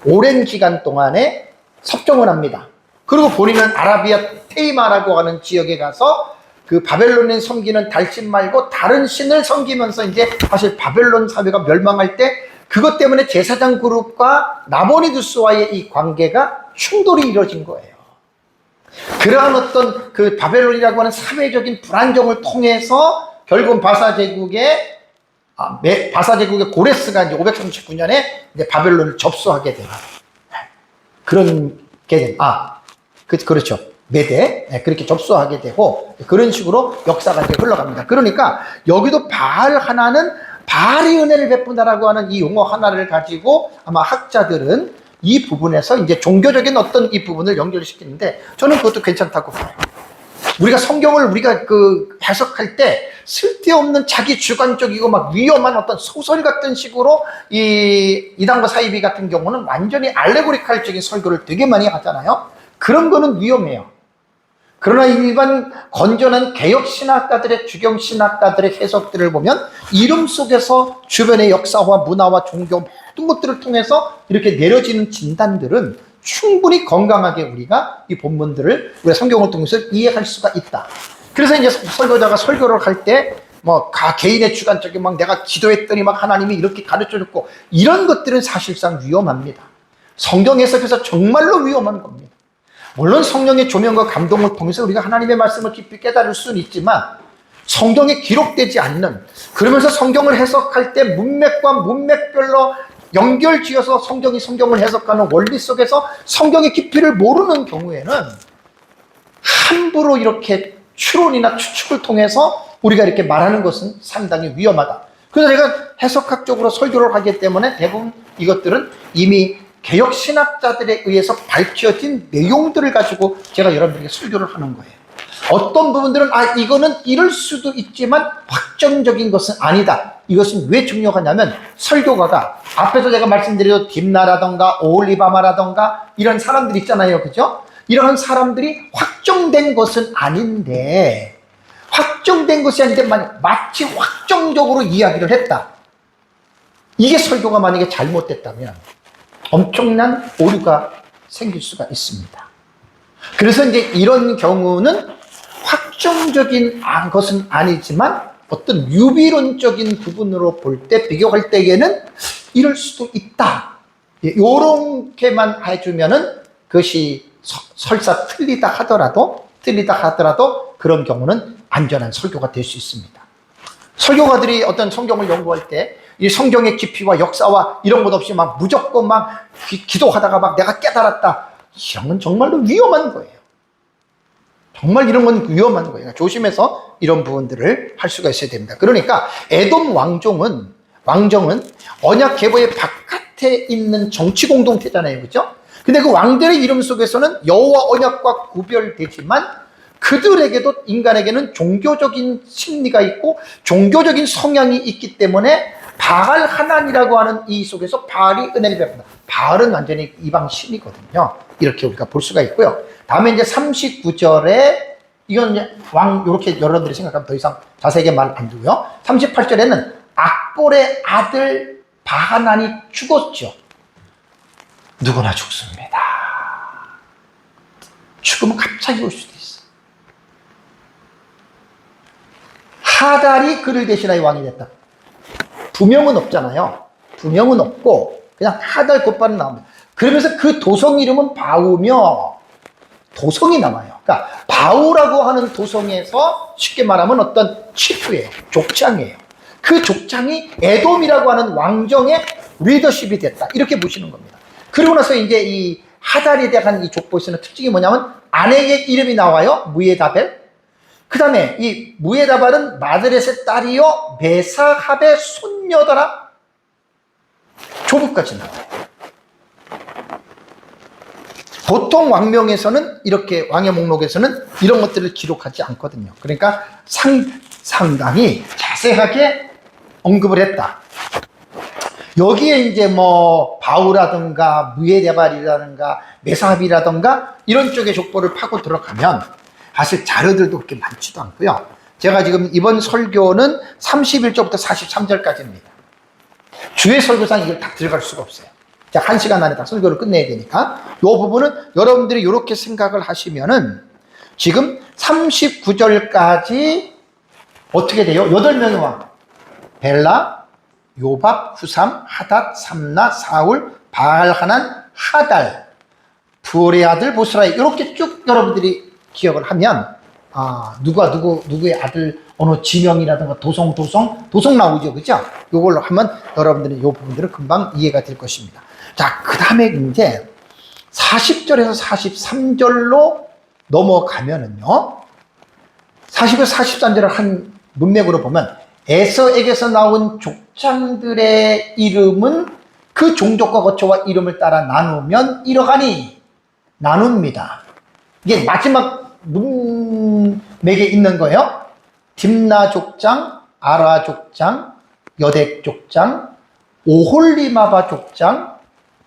S1: 오랜 기간 동안에 섭정을 합니다. 그리고 본인은 아라비아 테이마라고 하는 지역에 가서 그 바벨론에 섬기는 달신 말고 다른 신을 섬기면서 이제 사실 바벨론 사회가 멸망할 때 그것 때문에 제사장 그룹과 나보니두스와의 이 관계가 충돌이 이루어진 거예요. 그러한 어떤 그 바벨론이라고 하는 사회적인 불안정을 통해서 결국은 바사 제국의 고레스가 이제 539년에 이제 바벨론을 접수하게 되는 그런 개념. 그렇죠. 메대. 그렇게 접수하게 되고 그런 식으로 역사가 이제 흘러갑니다. 그러니까 여기도 바알 하나는 바알이 은혜를 베푼다라고 하는 이 용어 하나를 가지고 아마 학자들은 이 부분에서 이제 종교적인 어떤 이 부분을 연결시키는데, 저는 그것도 괜찮다고 봐요. 우리가 성경을 그 해석할 때 쓸데없는 자기 주관적이고 막 위험한 어떤 소설 같은 식으로 이 이단과 사이비 같은 경우는 완전히 알레고리칼적인 설교를 되게 많이 하잖아요. 그런 거는 위험해요. 그러나 일반 건전한 개혁신학가들의, 주경신학가들의 해석들을 보면 이름 속에서 주변의 역사와 문화와 종교 모든 것들을 통해서 이렇게 내려지는 진단들은 충분히 건강하게 우리가 이 본문들을, 우리가 성경을 통해서 이해할 수가 있다. 그래서 이제 설교자가 설교를 할 때 개인의 주관적인 내가 기도했더니 하나님이 이렇게 가르쳐줬고, 이런 것들은 사실상 위험합니다. 성경 해석에서 정말로 위험한 겁니다. 물론 성령의 조명과 감동을 통해서 우리가 하나님의 말씀을 깊이 깨달을 수는 있지만, 성경에 기록되지 않는, 그러면서 성경을 해석할 때 문맥과 문맥별로 연결지어서 성경을 해석하는 원리 속에서 성경의 깊이를 모르는 경우에는 함부로 이렇게 추론이나 추측을 통해서 우리가 이렇게 말하는 것은 상당히 위험하다. 그래서 제가 해석학적으로 설교를 하기 때문에 대부분 이것들은 이미 개혁신학자들에 의해서 밝혀진 내용들을 가지고 제가 여러분들에게 설교를 하는 거예요. 어떤 부분들은 이거는 이럴 수도 있지만 확정적인 것은 아니다. 이것은 왜 중요하냐면, 설교가가 앞에서 제가 말씀드린 딥나라던가 오올리바마라던가 이런 사람들 있잖아요. 그죠? 이런 사람들이 확정된 것은 아닌데, 마치 확정적으로 이야기를 했다. 이게 설교가 만약에 잘못됐다면 엄청난 오류가 생길 수가 있습니다. 그래서 이제 이런 경우는 확정적인 것은 아니지만 어떤 유비론적인 부분으로 볼 때, 비교할 때에는 이럴 수도 있다. 요렇게만 해주면은 그것이 설사 틀리다 하더라도 틀리다 하더라도 그런 경우는 안전한 설교가 될 수 있습니다. 설교가들이 어떤 성경을 연구할 때 이 성경의 깊이와 역사와 이런 것 없이 막 무조건 막 기도하다가 막 내가 깨달았다. 이런 건 정말로 위험한 거예요. 정말 이런 건 위험한 거예요. 조심해서 이런 부분들을 할 수가 있어야 됩니다. 그러니까 에돔 왕정은 언약 계보의 바깥에 있는 정치 공동체잖아요. 그죠? 근데 그 왕들의 이름 속에서는 여호와 언약과 구별되지만 그들에게도 인간에게는 종교적인 심리가 있고 종교적인 성향이 있기 때문에 바알 하난이라고 하는 이 속에서 바알이 은혜를 베푼다. 바알은 완전히 이방 신이거든요. 이렇게 우리가 볼 수가 있고요. 다음에 이제 39절에 이건 이제 이렇게 여러분들이 생각하면 더 이상 자세하게 말 안 두고요. 38절에는 악볼의 아들 바하난이 죽었죠. 누구나 죽습니다. 죽으면 갑자기 올 수도 있어. 하달이 그를 대신하여 왕이 됐다. 부명은 없잖아요. 부명은 없고 그냥 하달 곧바로 나옵니다. 그러면서 그 도성 이름은 바우며 도성이 남아요. 그러니까 바우라고 하는 도성에서 쉽게 말하면 어떤 치프예요. 족장이에요. 그 족장이 에돔이라고 하는 왕정의 리더십이 됐다. 이렇게 보시는 겁니다. 그러고 나서 이제 이 하달에 대한 이 족보에서는 특징이 뭐냐면 아내의 이름이 나와요. 무에다벨. 그 다음에 이 무에다발은 마드렛의 딸이요 메사합의 손녀더라. 조부까지 나와요. 보통 왕명에서는 이렇게 왕의 목록에서는 이런 것들을 기록하지 않거든요. 그러니까 상당히 자세하게 언급을 했다. 여기에 이제 뭐 바우라든가 무에다발이라든가 메사합이라든가 이런 쪽의 족보를 파고 들어가면 사실 자료들도 그렇게 많지도 않고요. 제가 지금 이번 설교는 31절부터 43절까지입니다. 주의 설교상 이걸 다 들어갈 수가 없어요. 자, 1시간 안에 다 설교를 끝내야 되니까 이 부분은 여러분들이 이렇게 생각을 하시면은 지금 39절까지 어떻게 돼요? 8명의 왕. 벨라, 요밥, 후삼, 하닷, 삼나, 사울, 바알하난, 하달, 부올의 아들 보스라이 이렇게 쭉 여러분들이 기억을 하면 누구의 아들 어느 지명이라든가 도성 나오죠. 그죠? 요걸로 하면 여러분들은 요 부분들은 금방 이해가 될 것입니다. 자, 그 다음에 이제 40절에서 43절로 넘어가면은요. 40절, 43절을 한 문맥으로 보면 에서에게서 나온 족장들의 이름은 그 종족과 거처와 이름을 따라 나누면 이러하니 나눕니다. 이게 마지막 문맥에 있는 거예요. 딥나 족장, 아라 족장, 여덱 족장, 오홀리마바 족장,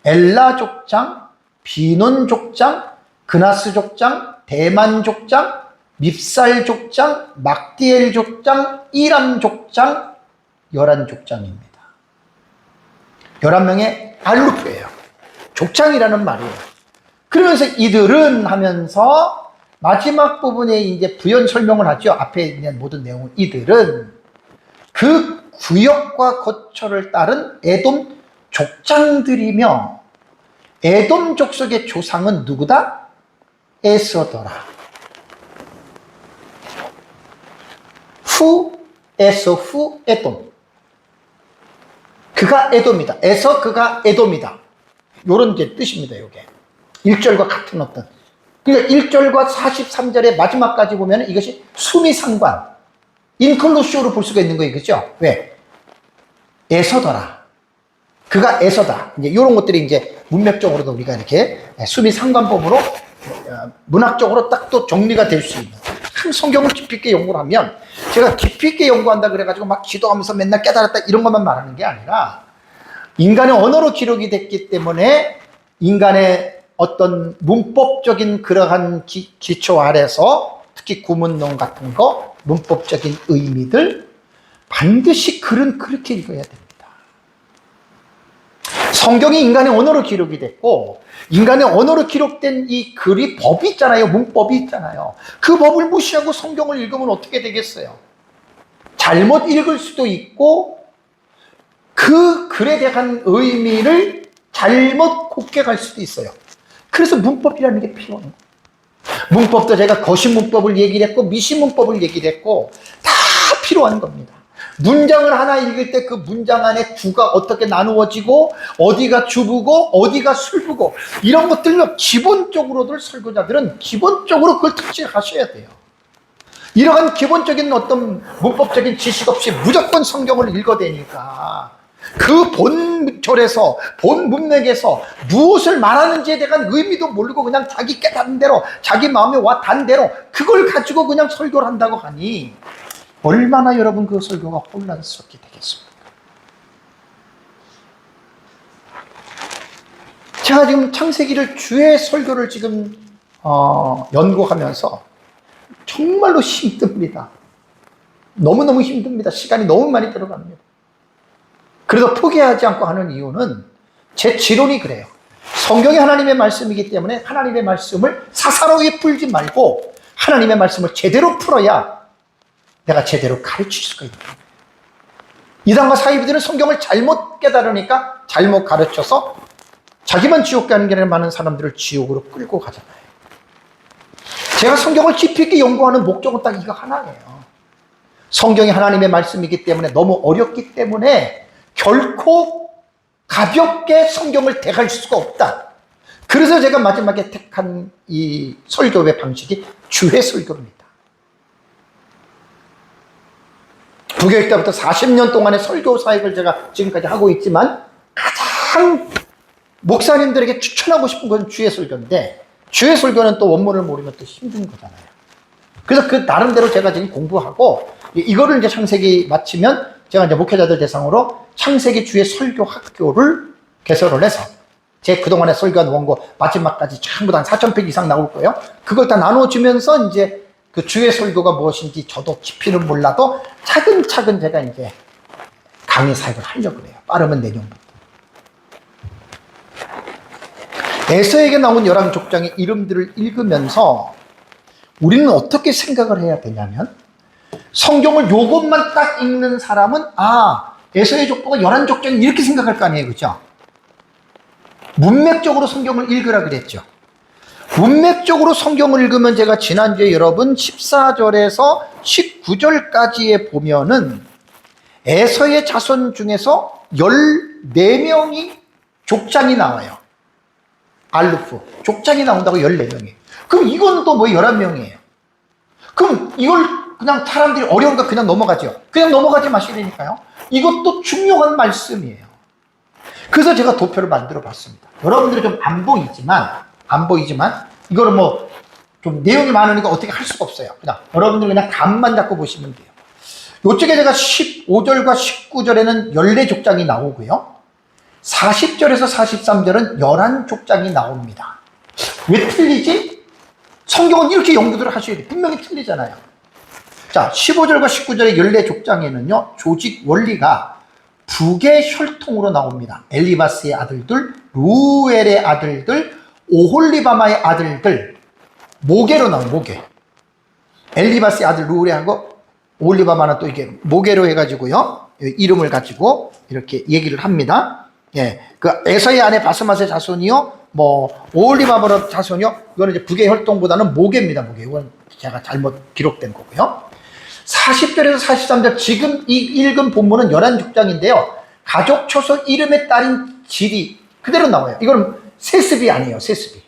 S1: 엘라 족장, 비논 족장, 그나스 족장, 대만 족장, 밉살 족장, 막디엘 족장, 이람 족장, 11족장입니다. 11명의 알루프예요. 족장이라는 말이에요. 그러면서 이들은 하면서 마지막 부분에 이제 부연 설명을 하죠. 앞에 있는 모든 내용은 이들은 그 구역과 거처를 따른 에돔 족장들이며 에돔 족속의 조상은 누구다? 에서더라. 후 에돔. 그가 에돔이다. 에서 그가 에돔이다. 요런 게 뜻입니다. 요게 1절과 같은 어떤. 그러니까 1절과 43절의 마지막까지 보면 이것이 수미상관, 인클루시오로 볼 수가 있는 거예요. 그죠? 왜? 에서더라. 그가 에서다. 이제 이런 것들이 이제 문맥적으로도 우리가 이렇게 수미상관법으로 문학적으로 딱 또 정리가 될 수 있는. 참 성경을 깊이 있게 연구를 하면 제가 깊이 있게 연구한다 그래가지고 막 기도하면서 맨날 깨달았다 이런 것만 말하는 게 아니라 인간의 언어로 기록이 됐기 때문에 인간의 어떤 문법적인 그러한 기초 아래서 특히 구문론 같은 거 문법적인 의미들 반드시 글은 그렇게 읽어야 됩니다. 성경이 인간의 언어로 기록이 됐고 인간의 언어로 기록된 이 글이 법이 있잖아요. 문법이 있잖아요. 그 법을 무시하고 성경을 읽으면 어떻게 되겠어요? 잘못 읽을 수도 있고 그 글에 대한 의미를 잘못 곱게 갈 수도 있어요. 그래서 문법이라는 게 필요한 거예요. 문법도 제가 거시 문법을 얘기를 했고 미시 문법을 얘기를 했고 다 필요한 겁니다. 문장을 하나 읽을 때 그 문장 안에 구가 어떻게 나누어지고 어디가 주부고 어디가 술부고 이런 것들로 기본적으로들 설교자들은 기본적으로 그걸 특징하셔야 돼요. 이러한 기본적인 어떤 문법적인 지식 없이 무조건 성경을 읽어대니까 그 본절에서 본 문맥에서 무엇을 말하는지에 대한 의미도 모르고 그냥 자기 깨닫는 대로 자기 마음에 와 닿은 대로 그걸 가지고 그냥 설교를 한다고 하니 얼마나 여러분 그 설교가 혼란스럽게 되겠습니까? 제가 지금 창세기를 주의 설교를 지금 연구하면서 정말로 힘듭니다. 너무너무 힘듭니다. 시간이 너무 많이 들어갑니다. 그래도 포기하지 않고 하는 이유는 제 지론이 그래요. 성경이 하나님의 말씀이기 때문에 하나님의 말씀을 사사로이 풀지 말고 하나님의 말씀을 제대로 풀어야 내가 제대로 가르칠 수가 있는 거예요. 이단과 사이비들은 성경을 잘못 깨달으니까 잘못 가르쳐서 자기만 지옥 가는 게 아니라 많은 사람들을 지옥으로 끌고 가잖아요. 제가 성경을 깊이 있게 연구하는 목적은 딱 이거 하나예요. 성경이 하나님의 말씀이기 때문에 너무 어렵기 때문에 결코 가볍게 성경을 대할 수가 없다. 그래서 제가 마지막에 택한 이 설교의 방식이 주의 설교입니다. 부교육 때부터 40년 동안의 설교 사역을 제가 지금까지 하고 있지만 가장 목사님들에게 추천하고 싶은 건 주의 설교인데 주의 설교는 또 원문을 모르면 또 힘든 거잖아요. 그래서 그 나름대로 제가 지금 공부하고 이거를 이제 창세기 마치면 제가 이제 목회자들 대상으로 창세기 주의 설교 학교를 개설을 해서 제 그동안에 설교한 원고 마지막까지 전부 다 한 4,000페이지 이상 나올 거예요. 그걸 다 나눠주면서 이제 그 주의 설교가 무엇인지 저도 깊이는 몰라도 차근차근 제가 이제 강의 사역을 하려고 그래요. 빠르면 내년부터. 에서에게 나온 11족장의 이름들을 읽으면서 우리는 어떻게 생각을 해야 되냐면 성경을 요것만 딱 읽는 사람은 에서의 족보가 11족장이 이렇게 생각할 거 아니에요. 그죠? 문맥적으로 성경을 읽으라 그랬죠. 문맥적으로 성경을 읽으면 제가 지난주에 여러분 14절에서 19절까지에 보면은 에서의 자손 중에서 14명이 족장이 나와요. 알루프. 족장이 나온다고 14명이. 그럼 이건 또 뭐 11명이에요. 그럼 이걸 그냥 사람들이 어려우니까 그냥 넘어가죠. 그냥 넘어가지 마시라니까요. 이것도 중요한 말씀이에요. 그래서 제가 도표를 만들어 봤습니다. 여러분들이 좀 안 보이지만 이거를 뭐 좀 내용이 많으니까 어떻게 할 수가 없어요. 그냥 여러분들 그냥 감만 잡고 보시면 돼요. 요쪽에 제가 15절과 19절에는 14족장이 나오고요. 40절에서 43절은 11족장이 나옵니다. 왜 틀리지? 성경은 이렇게 연구들을 하셔야 돼요. 분명히 틀리잖아요. 자, 15절과 19절의 14족장에는요, 조직 원리가 북의 혈통으로 나옵니다. 엘리바스의 아들들, 루엘의 아들들, 오홀리바마의 아들들, 모계로 나와요, 모계. 엘리바스의 아들 루엘하고 오홀리바마는 또 이게 모계로 해가지고요, 이름을 가지고 이렇게 얘기를 합니다. 예, 그 에서의 아내 바스맛의 자손이요, 뭐 오홀리바마의 자손이요, 이거는 이제 북의 혈통보다는 모계입니다, 모계. 이건 제가 잘못 기록된 거고요. 40절에서 43절, 지금 이 읽은 본문은 11족장인데요. 가족 초소 이름에 따른 질이 그대로 나와요. 이거는 세습이 아니에요, 세습이.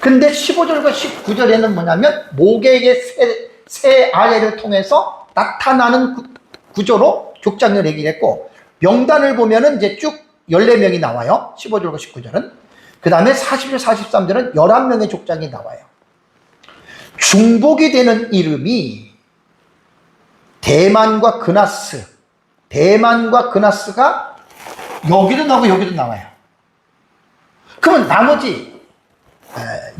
S1: 근데 15절과 19절에는 뭐냐면, 모계의 세 아래를 통해서 나타나는 구조로 족장을 얘기를 했고, 명단을 보면은 이제 쭉 14명이 나와요. 15절과 19절은. 그 다음에 40절, 43절은 11명의 족장이 나와요. 중복이 되는 이름이 대만과 그나스가 여기도 나오고 여기도 나와요. 그러면 나머지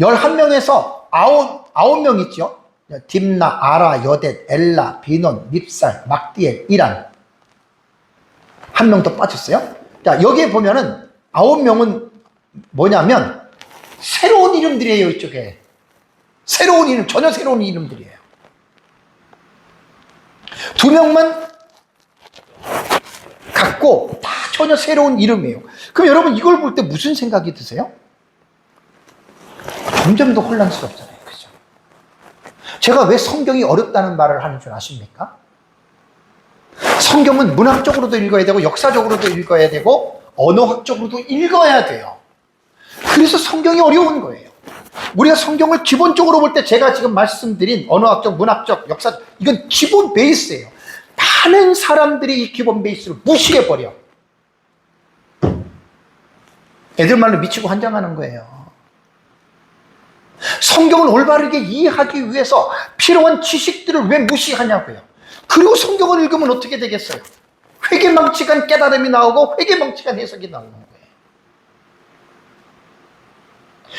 S1: 11명에서 9명 있죠. 딥나, 아라, 여댓, 엘라, 비논, 밉살, 막디엘, 이란. 한 명 더 빠졌어요. 자, 여기에 보면은 9명은 뭐냐면 새로운 이름들이에요, 이쪽에. 새로운 이름, 전혀 새로운 이름들이에요. 2명만 갖고 다 전혀 새로운 이름이에요. 그럼 여러분 이걸 볼 때 무슨 생각이 드세요? 점점 더 혼란스럽잖아요. 그죠? 제가 왜 성경이 어렵다는 말을 하는 줄 아십니까? 성경은 문학적으로도 읽어야 되고 역사적으로도 읽어야 되고 언어학적으로도 읽어야 돼요. 그래서 성경이 어려운 거예요. 우리가 성경을 기본적으로 볼 때 제가 지금 말씀드린 언어학적, 문학적, 역사적, 이건 기본 베이스예요. 많은 사람들이 이 기본 베이스를 무시해버려. 애들 말로 미치고 환장하는 거예요. 성경을 올바르게 이해하기 위해서 필요한 지식들을 왜 무시하냐고요. 그리고 성경을 읽으면 어떻게 되겠어요? 회개망측한 깨달음이 나오고 회개망측한 해석이 나오는 거예요.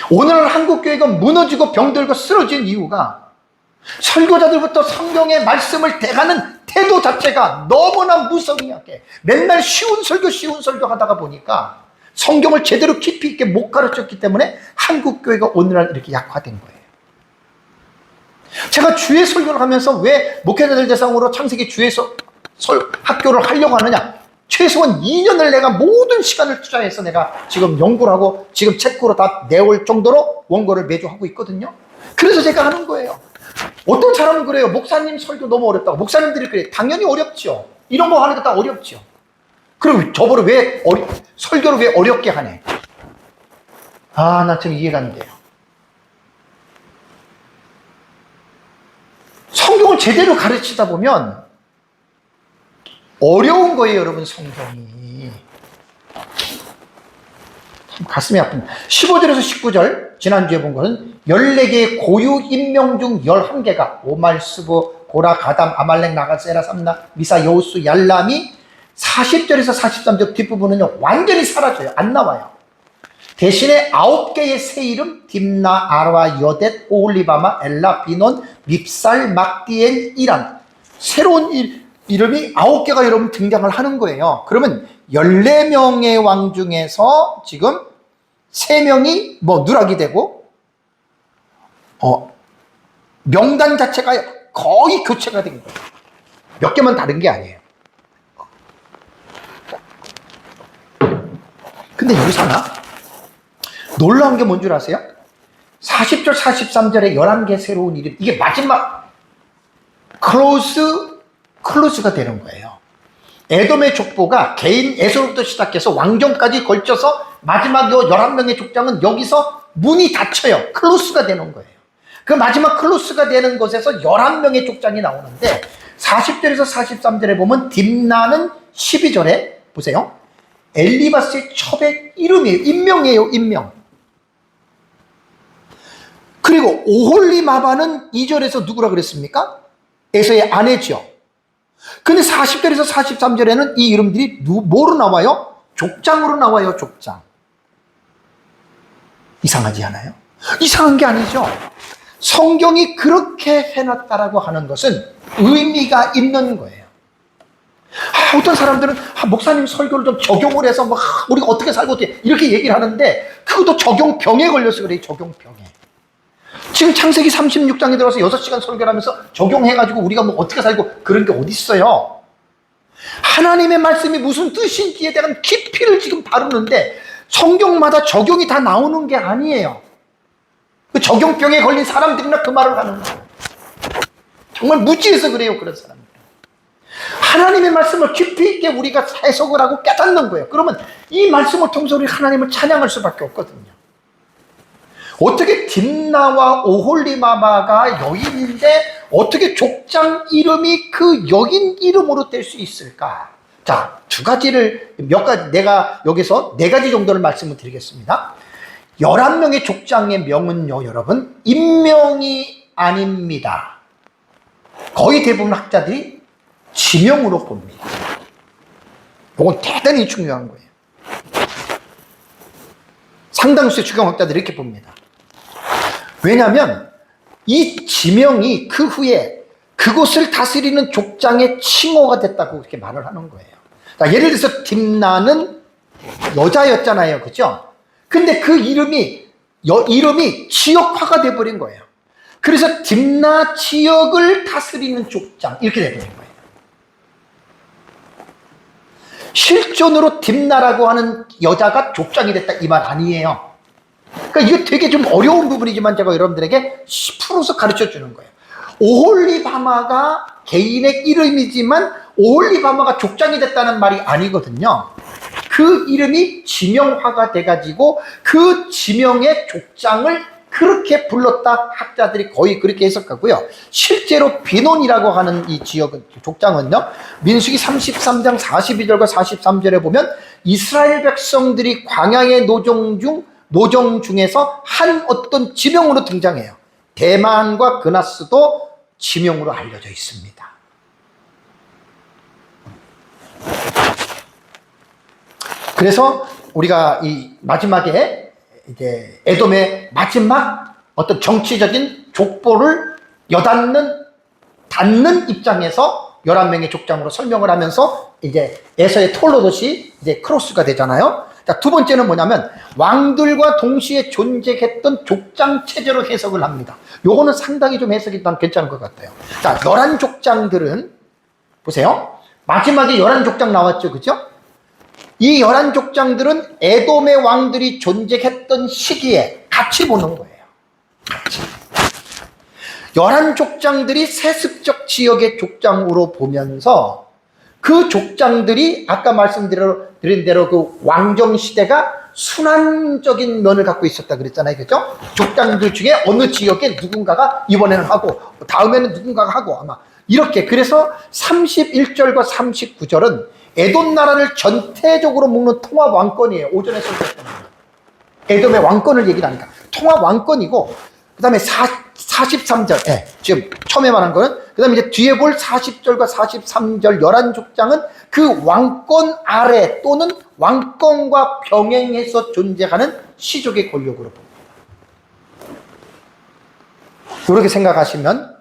S1: 오늘날 한국교회가 무너지고 병들고 쓰러진 이유가 설교자들부터 성경의 말씀을 대하는 태도 자체가 너무나 무성의하게 맨날 쉬운 설교 하다가 보니까 성경을 제대로 깊이 있게 못 가르쳤기 때문에 한국교회가 오늘날 이렇게 약화된 거예요. 제가 주의 설교를 하면서 왜 목회자들 대상으로 창세기 주의 학교를 하려고 하느냐? 최소한 2년을 내가 모든 시간을 투자해서 내가 지금 연구를 하고 지금 책으로 다 내올 정도로 원고를 매주 하고 있거든요. 그래서 제가 하는 거예요. 어떤 사람은 그래요. 목사님 설교 너무 어렵다고. 목사님들이 그래요. 당연히 어렵죠. 이런 거 하는 거 다 어렵죠. 그럼 저보고 왜 설교를 왜 어렵게 하네? 아, 나 좀 이해가 안 돼요. 성경을 제대로 가르치다 보면 어려운 거예요, 여러분, 성경이. 참 가슴이 아픕니다. 15절에서 19절, 지난주에 본 것은 14개의 고유 인명 중 11개가 오말스고, 고라, 가담, 아말렉, 나가세라, 삼나, 미사, 여우수, 얄람이 40절에서 43절 뒷부분은요, 완전히 사라져요. 안 나와요. 대신에 9개의 새 이름, 딥나, 아라, 여댓, 오홀리바마, 엘라, 비논, 밉살, 막디엔, 이란. 새로운 이름이 9개가 여러분 등장을 하는 거예요. 그러면 14명의 왕 중에서 지금 3명이 누락이 되고, 명단 자체가 거의 교체가 된 거예요. 몇 개만 다른 게 아니에요. 근데 여기서 하나 놀라운 게 뭔 줄 아세요? 40절, 43절에 11개 새로운 이름, 이게 마지막 클로즈가 되는 거예요. 에돔의 족보가 개인 에서로부터 시작해서 왕정까지 걸쳐서 마지막 11명의 족장은 여기서 문이 닫혀요. 클로스가 되는 거예요. 그 마지막 클로스가 되는 곳에서 11명의 족장이 나오는데 40절에서 43절에 보면 딥나는 12절에 보세요. 엘리바스의 첩의 이름이에요. 인명이에요. 인명. 그리고 오홀리마바는 2절에서 누구라 그랬습니까? 에서의 아내죠. 근데 40절에서 43절에는 이 이름들이 뭐로 나와요? 족장으로 나와요. 족장. 이상하지 않아요? 이상한 게 아니죠. 성경이 그렇게 해놨다라고 하는 것은 의미가 있는 거예요. 어떤 사람들은 목사님 설교를 좀 적용을 해서 우리가 어떻게 살고 어떻게 이렇게 얘기를 하는데 그것도 적용병에 걸려서 그래요. 적용병에. 지금 창세기 36장에 들어서 6시간 설교를 하면서 적용해가지고 우리가 어떻게 살고 그런 게 어디 있어요. 하나님의 말씀이 무슨 뜻인지에 대한 깊이를 지금 다루는데 성경마다 적용이 다 나오는 게 아니에요. 그 적용병에 걸린 사람들이나 그 말을 하는 거예요. 정말 무지해서 그래요. 그런 사람들. 하나님의 말씀을 깊이 있게 우리가 해석을 하고 깨닫는 거예요. 그러면 이 말씀을 통해서 우리 하나님을 찬양할 수밖에 없거든요. 어떻게 딥나와 오홀리마바가 여인인데 어떻게 족장 이름이 그 여인 이름으로 될 수 있을까? 자, 두 가지를 내가 여기서 4가지 정도를 말씀을 드리겠습니다. 11명의 족장의 명은요, 여러분, 인명이 아닙니다. 거의 대부분 학자들이 지명으로 봅니다. 이건 대단히 중요한 거예요. 상당수의 추경학자들이 이렇게 봅니다. 왜냐하면 이 지명이 그 후에 그곳을 다스리는 족장의 칭호가 됐다고 이렇게 말을 하는 거예요. 자, 예를 들어서 딥나는 여자였잖아요. 그죠? 근데 그 이름이 지역화가 돼버린 거예요. 그래서 딥나 지역을 다스리는 족장 이렇게 돼버린 거예요. 실존으로 딥나라고 하는 여자가 족장이 됐다 이 말 아니에요. 그러니까 이게 되게 좀 어려운 부분이지만 제가 여러분들에게 풀어서 가르쳐 주는 거예요. 오홀리바마가 개인의 이름이지만 오홀리바마가 족장이 됐다는 말이 아니거든요. 그 이름이 지명화가 돼가지고 그 지명의 족장을 그렇게 불렀다 학자들이 거의 그렇게 해석하고요. 실제로 비논이라고 하는 이 지역은, 족장은요, 민수기 33장 42절과 43절에 보면 이스라엘 백성들이 광야의 노정 중에서 한 어떤 지명으로 등장해요. 대만과 그나스도 지명으로 알려져 있습니다. 그래서 우리가 이 마지막에 이제 에돔의 마지막 어떤 정치적인 족보를 닫는 입장에서 11명의 족장으로 설명을 하면서 이제 에서의 톨로롯이 이제 크로스가 되잖아요. 자, 두 번째는 뭐냐면 왕들과 동시에 존재했던 족장 체제로 해석을 합니다. 요거는 상당히 좀 해석이 난 괜찮은 것 같아요. 자, 11족장들은 보세요. 마지막에 11족장 나왔죠. 그죠? 이 11족장들은 에돔의 왕들이 존재했던 시기에 같이 보는 거예요. 같이. 11족장들이 세습적 지역의 족장으로 보면서 그 족장들이 아까 말씀드린 대로 그 왕정 시대가 순환적인 면을 갖고 있었다 그랬잖아요. 그죠? 족장들 중에 어느 지역에 누군가가 이번에는 하고 다음에는 누군가가 하고 아마 이렇게. 그래서 31절과 39절은 에돔 나라를 전체적으로 묶는 통합 왕권이에요. 오전에 설명했던 에돔의 왕권을 얘기를 하니까 통합 왕권이고, 그 다음에 43절, 지금 처음에 말한 거는, 그 다음에 이제 뒤에 볼 40절과 43절 11족장은 그 왕권 아래 또는 왕권과 병행해서 존재하는 시족의 권력으로 봅니다. 그렇게 생각하시면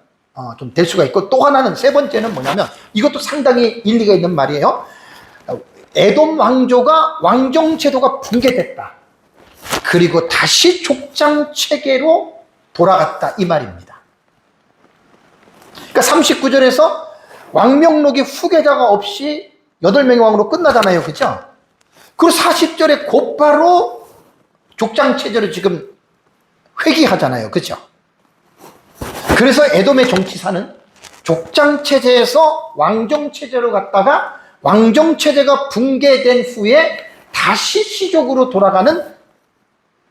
S1: 좀 될 수가 있고, 또 하나는 세 번째는 뭐냐면 이것도 상당히 일리가 있는 말이에요. 에돔 왕조가 왕정 제도가 붕괴됐다. 그리고 다시 족장 체계로 돌아갔다 이 말입니다. 그러니까 39절에서 왕명록의 후계자가 없이 8명의 왕으로 끝나잖아요. 그죠? 그리고 40절에 곧바로 족장 체제로 지금 회귀하잖아요. 그죠? 그래서 에돔의 정치사는 족장 체제에서 왕정 체제로 갔다가 왕정 체제가 붕괴된 후에 다시 시족으로 돌아가는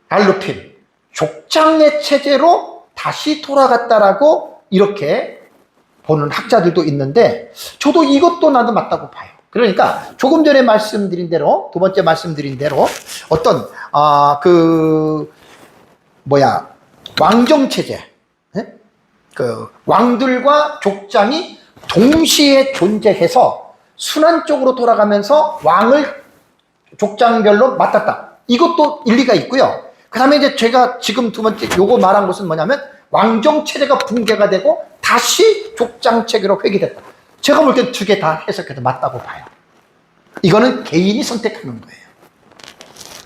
S1: 알루핀, 족장의 체제로 다시 돌아갔다라고 이렇게 보는 학자들도 있는데, 저도 이것도 나도 맞다고 봐요. 그러니까 조금 전에 말씀드린 대로, 두 번째 말씀드린 대로 어떤 왕정 체제, 그 왕들과 족장이 동시에 존재해서 순환적으로 돌아가면서 왕을 족장별로 맡았다. 이것도 일리가 있고요. 그 다음에 이제 제가 지금 두 번째 요거 말한 것은 뭐냐면 왕정 체제가 붕괴가 되고 다시 족장 체계로 회귀됐다. 제가 볼 때 두 개 다 해석해도 맞다고 봐요. 이거는 개인이 선택하는 거예요.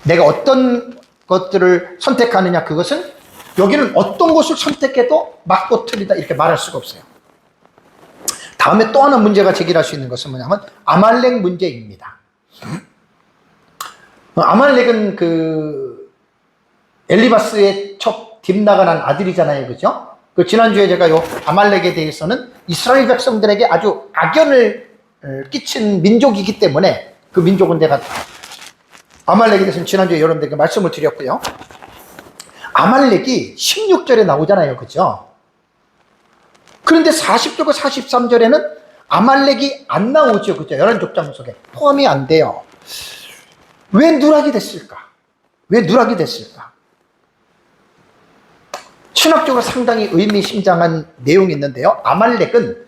S1: 내가 어떤 것들을 선택하느냐, 그것은 여기는 어떤 것을 선택해도 맞고 틀리다 이렇게 말할 수가 없어요. 다음에 또 하나 문제가 제기할 수 있는 것은 뭐냐면 아말렉 문제입니다. 아말렉은 그 엘리바스의 첫 딥나가 난 아들이잖아요. 그죠? 그 지난주에 제가 요 아말렉에 대해서는 이스라엘 백성들에게 아주 악연을 끼친 민족이기 때문에 그 민족은 내가 아말렉에 대해서는 지난주에 여러분들에게 말씀을 드렸고요. 아말렉이 16절에 나오잖아요. 그죠? 그런데 40절과 43절에는 아말렉이 안 나오죠. 그죠? 11족장 속에 포함이 안 돼요. 왜 누락이 됐을까? 왜 누락이 됐을까? 신학적으로 상당히 의미심장한 내용이 있는데요. 아말렉은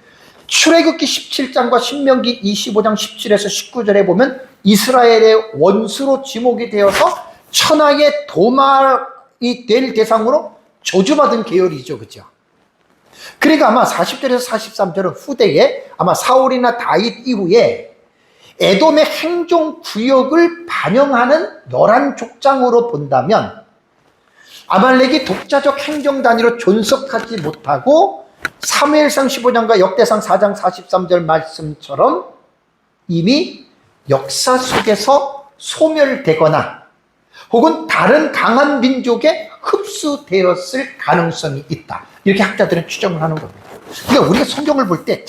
S1: 출애굽기 17장과 신명기 25장 17에서 19절에 보면 이스라엘의 원수로 지목이 되어서 천하의 도말이 될 대상으로 저주받은 계열이죠. 그죠? 그러니까 아마 40절에서 43절은 후대에 아마 사울이나 다윗 이후에 에돔의 행정구역을 반영하는 11족장으로 본다면 아말렉이 독자적 행정 단위로 존속하지 못하고 사무엘상 15장과 역대상 4장 43절 말씀처럼 이미 역사 속에서 소멸되거나 혹은 다른 강한 민족에 흡수되었을 가능성이 있다. 이렇게 학자들은 추정을 하는 겁니다. 그러니까 우리가 성경을 볼 때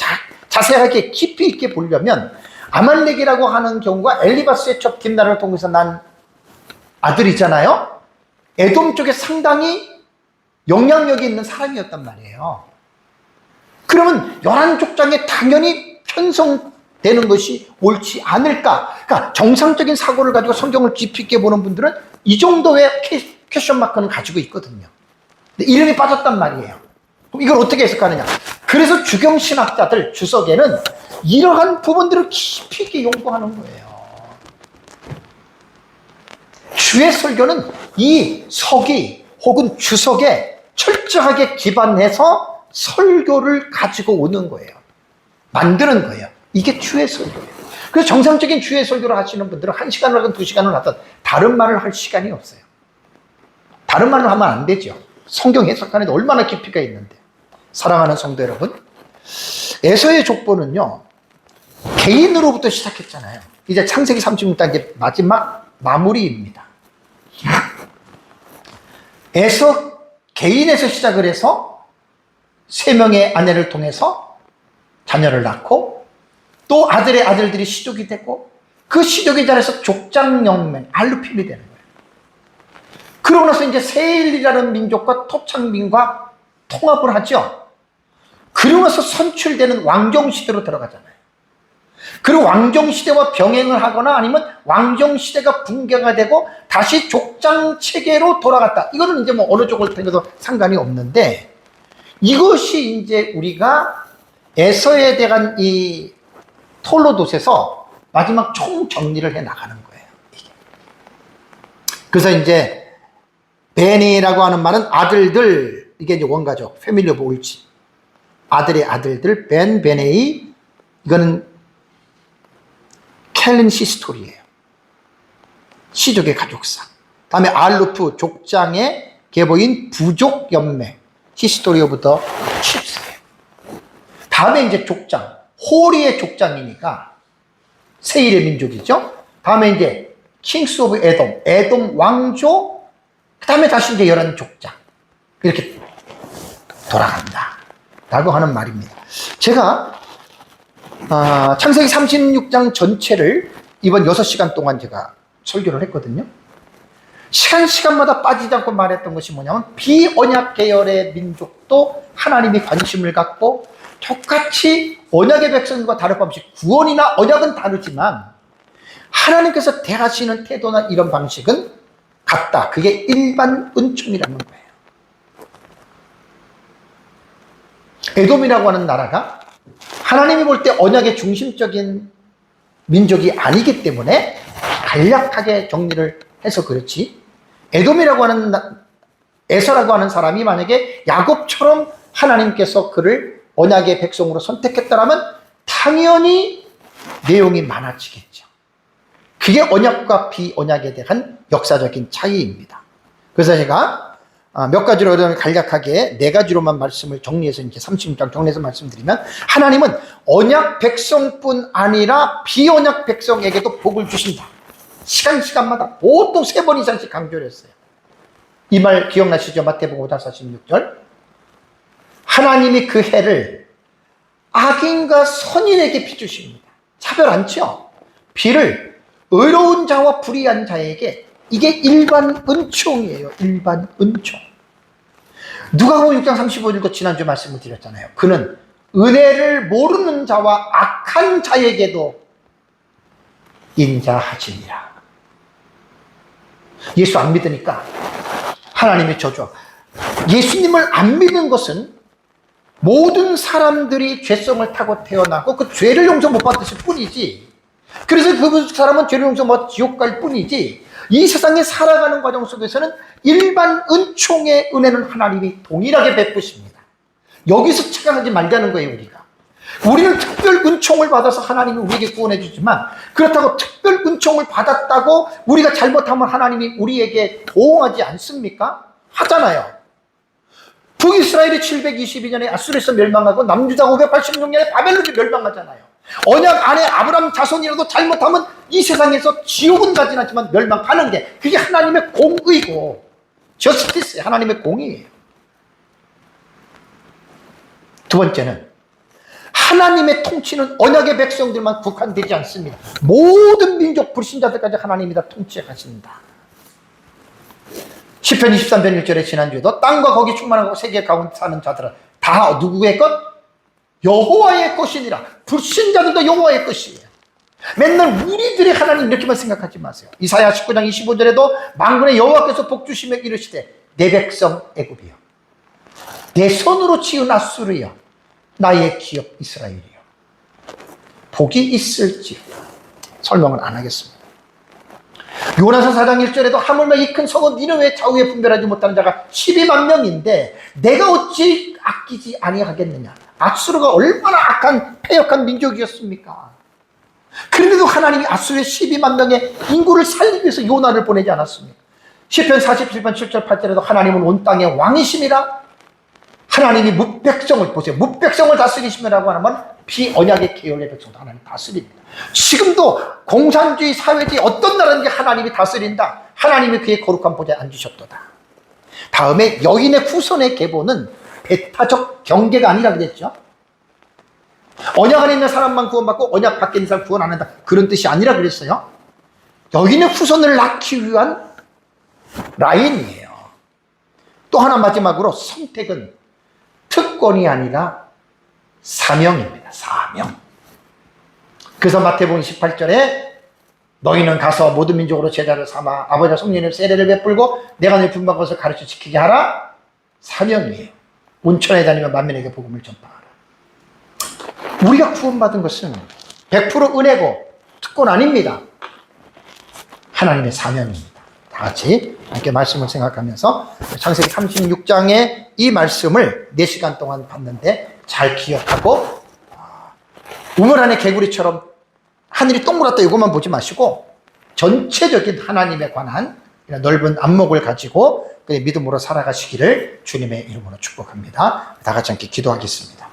S1: 자세하게 깊이 있게 보려면 아말렉이라고 하는 경우가 엘리바스의 첩 딥나를 통해서 난 아들이잖아요. 에돔 쪽에 상당히 영향력이 있는 사람이었단 말이에요. 그러면 11족장에 당연히 편성되는 것이 옳지 않을까. 그러니까 정상적인 사고를 가지고 성경을 깊이 있게 보는 분들은 이 정도의 퀘션 마크는 가지고 있거든요. 근데 이름이 빠졌단 말이에요. 그럼 이걸 어떻게 해석하느냐. 그래서 주경신학자들 주석에는 이러한 부분들을 깊이 있게 연구하는 거예요. 주의 설교는 이 서기 혹은 주석에 철저하게 기반해서 설교를 가지고 오는 거예요. 만드는 거예요. 이게 주의 설교예요. 그래서 정상적인 주의 설교를 하시는 분들은 1시간을 하든 2시간을 하든 다른 말을 할 시간이 없어요. 다른 말을 하면 안 되죠. 성경 해석하는데 얼마나 깊이가 있는데. 사랑하는 성도 여러분, 에서의 족보는요, 개인으로부터 시작했잖아요. 이제 창세기 36장 이제 마지막 마무리입니다. 에서 개인에서 시작을 해서 3명의 아내를 통해서 자녀를 낳고 또 아들의 아들들이 시족이 되고 그 시족의 자리에서 족장영맹 알루핌이 되는 거예요. 그러고 나서 이제 세일이라는 민족과 토착민과 통합을 하죠. 그러고 나서 선출되는 왕정시대로 들어가잖아요. 그리고 왕정시대와 병행을 하거나 아니면 왕정시대가 붕괴가 되고 다시 족장체계로 돌아갔다. 이거는 이제 뭐 어느 쪽을 tän겨도 상관이 없는데, 이것이 이제 우리가 에서에 대한 이 톨로돗에서 마지막 총정리를 해 나가는 거예요. 이게. 그래서 이제 베니라고 하는 말은 아들들, 이게 이제 원가죠. 패밀리 오브 올지. 아들의 아들들, 베네이, 이거는 켈린 시스토리예요. 시족의 가족사. 다음에 알루프, 족장의 계보인 부족 연맹, 히스토리 오브 더 칩스예요. 다음에 이제 족장, 호리의 족장이니까 세일의 민족이죠. 다음에 이제 킹스 오브 에돔, 에돔 왕조, 그 다음에 다시 이제 11족장. 이렇게 돌아간다 라고 하는 말입니다. 제가 창세기 36장 전체를 이번 6시간 동안 제가 설교를 했거든요. 시간마다 빠지지 않고 말했던 것이 뭐냐면, 비언약 계열의 민족도 하나님이 관심을 갖고 똑같이 언약의 백성과 다를 바 없이 구원이나 언약은 다르지만 하나님께서 대하시는 태도나 이런 방식은 같다. 그게 일반 은총이라는 거예요. 에돔이라고 하는 나라가 하나님이 볼 때 언약의 중심적인 민족이 아니기 때문에 간략하게 정리를 해서 그렇지, 에돔이라고 하는 에서라고 하는 사람이 만약에 야곱처럼 하나님께서 그를 언약의 백성으로 선택했다면 당연히 내용이 많아지겠죠. 그게 언약과 비언약에 대한 역사적인 차이입니다. 그래서 제가 몇 가지로 간략하게 4가지로만 말씀을 정리해서 이제 36장 정리해서 말씀드리면, 하나님은 언약 백성뿐 아니라 비언약 백성에게도 복을 주신다. 시간마다 보통 3번 이상씩 강조를 했어요. 이 말 기억나시죠? 마태복음 5장 46절. 하나님이 그 해를 악인과 선인에게 비주십니다. 차별 않죠? 비를 의로운 자와 불의한 자에게, 이게 일반 은총이에요. 일반 은총. 누가복음 6장 35절도 지난주 말씀을 드렸잖아요. 그는 은혜를 모르는 자와 악한 자에게도 인자하시니라. 예수 안 믿으니까 하나님의 저주. 예수님을 안 믿는 것은 모든 사람들이 죄성을 타고 태어나고 그 죄를 용서 못 받았을 뿐이지, 그래서 그 사람은 죄를 용서 못 받아 지옥 갈 뿐이지, 이 세상에 살아가는 과정 속에서는 일반 은총의 은혜는 하나님이 동일하게 베푸십니다. 여기서 착각하지 말자는 거예요. 우리는 특별 은총을 받아서 하나님이 우리에게 구원해 주지만, 그렇다고 특별 은총을 받았다고 우리가 잘못하면 하나님이 우리에게 보응하지 않습니까? 하잖아요. 북이스라엘이 722년에 아수르에서 멸망하고 남유다 586년에 바벨론이 멸망하잖아요. 언약 안에 아브라함 자손이라도 잘못하면 이 세상에서 지옥은 가진 않지만 멸망하는 게, 그게 하나님의 공의고 저스티스, 하나님의 공의예요. 두 번째는 하나님의 통치는 언약의 백성들만 국한되지 않습니다. 모든 민족 불신자들까지 하나님이 다 통치하신다. 시편 23편 1절에 지난주에도 땅과 거기 충만하고 세계 가운데 사는 자들은 다 누구의 것? 여호와의 것이니라. 불신자들도 여호와의 것이에요. 맨날 우리들이 하나님 이렇게만 생각하지 마세요. 이사야 19장 25절에도 만군의 여호와께서 복주시며 이르시되 내 백성 애굽이여, 내 손으로 지은 앗수르여, 나의 기업 이스라엘이여. 복이 있을지 설명은 안 하겠습니다. 요나서 4장 1절에도 하물며 이 큰 성읍 니느웨 좌우에 분별하지 못하는 자가 12만 명인데 내가 어찌 아끼지 아니하겠느냐. 앗수르가 얼마나 악한 패역한 민족이었습니까? 그런데도 하나님이 앗수르의 12만 명의 인구를 살리기 위해서 요나를 보내지 않았습니까? 시편 47편 7절 8절에도 하나님은 온 땅의 왕이심이라. 하나님이 뭇백성을 보세요. 뭇백성을 다스리시면라고 하면 비언약의 계열의 백성도 하나님 다스립니다. 지금도 공산주의 사회주의 어떤 나라든지 하나님이 다스린다. 하나님이 그의 거룩한 보좌에 앉으셨도다. 다음에 여인의 후손의 계보는 배타적 경계가 아니라 그랬죠. 언약 안에 있는 사람만 구원받고 언약 밖에 있는 사람 구원 안 한다. 그런 뜻이 아니라 그랬어요. 여인의 후손을 낳기 위한 라인이에요. 또 하나 마지막으로 선택은 특권이 아니라 사명입니다. 사명. 그래서 마태복음 18절에 너희는 가서 모든 민족으로 제자를 삼아 아버지와 성령의 세례를 베풀고 내가 너희 분부한 것을 가르쳐 지키게 하라. 사명이에요. 온천에 다니며 만민에게 복음을 전파하라. 우리가 구원받은 것은 100% 은혜고 특권 아닙니다. 하나님의 사명입니다. 다 같이 함께 말씀을 생각하면서 창세기 36장의 이 말씀을 4시간 동안 봤는데 잘 기억하고 우물 안에 개구리처럼 하늘이 동그랗다 이것만 보지 마시고 전체적인 하나님에 관한 넓은 안목을 가지고 그의 믿음으로 살아가시기를 주님의 이름으로 축복합니다. 다 같이 함께 기도하겠습니다.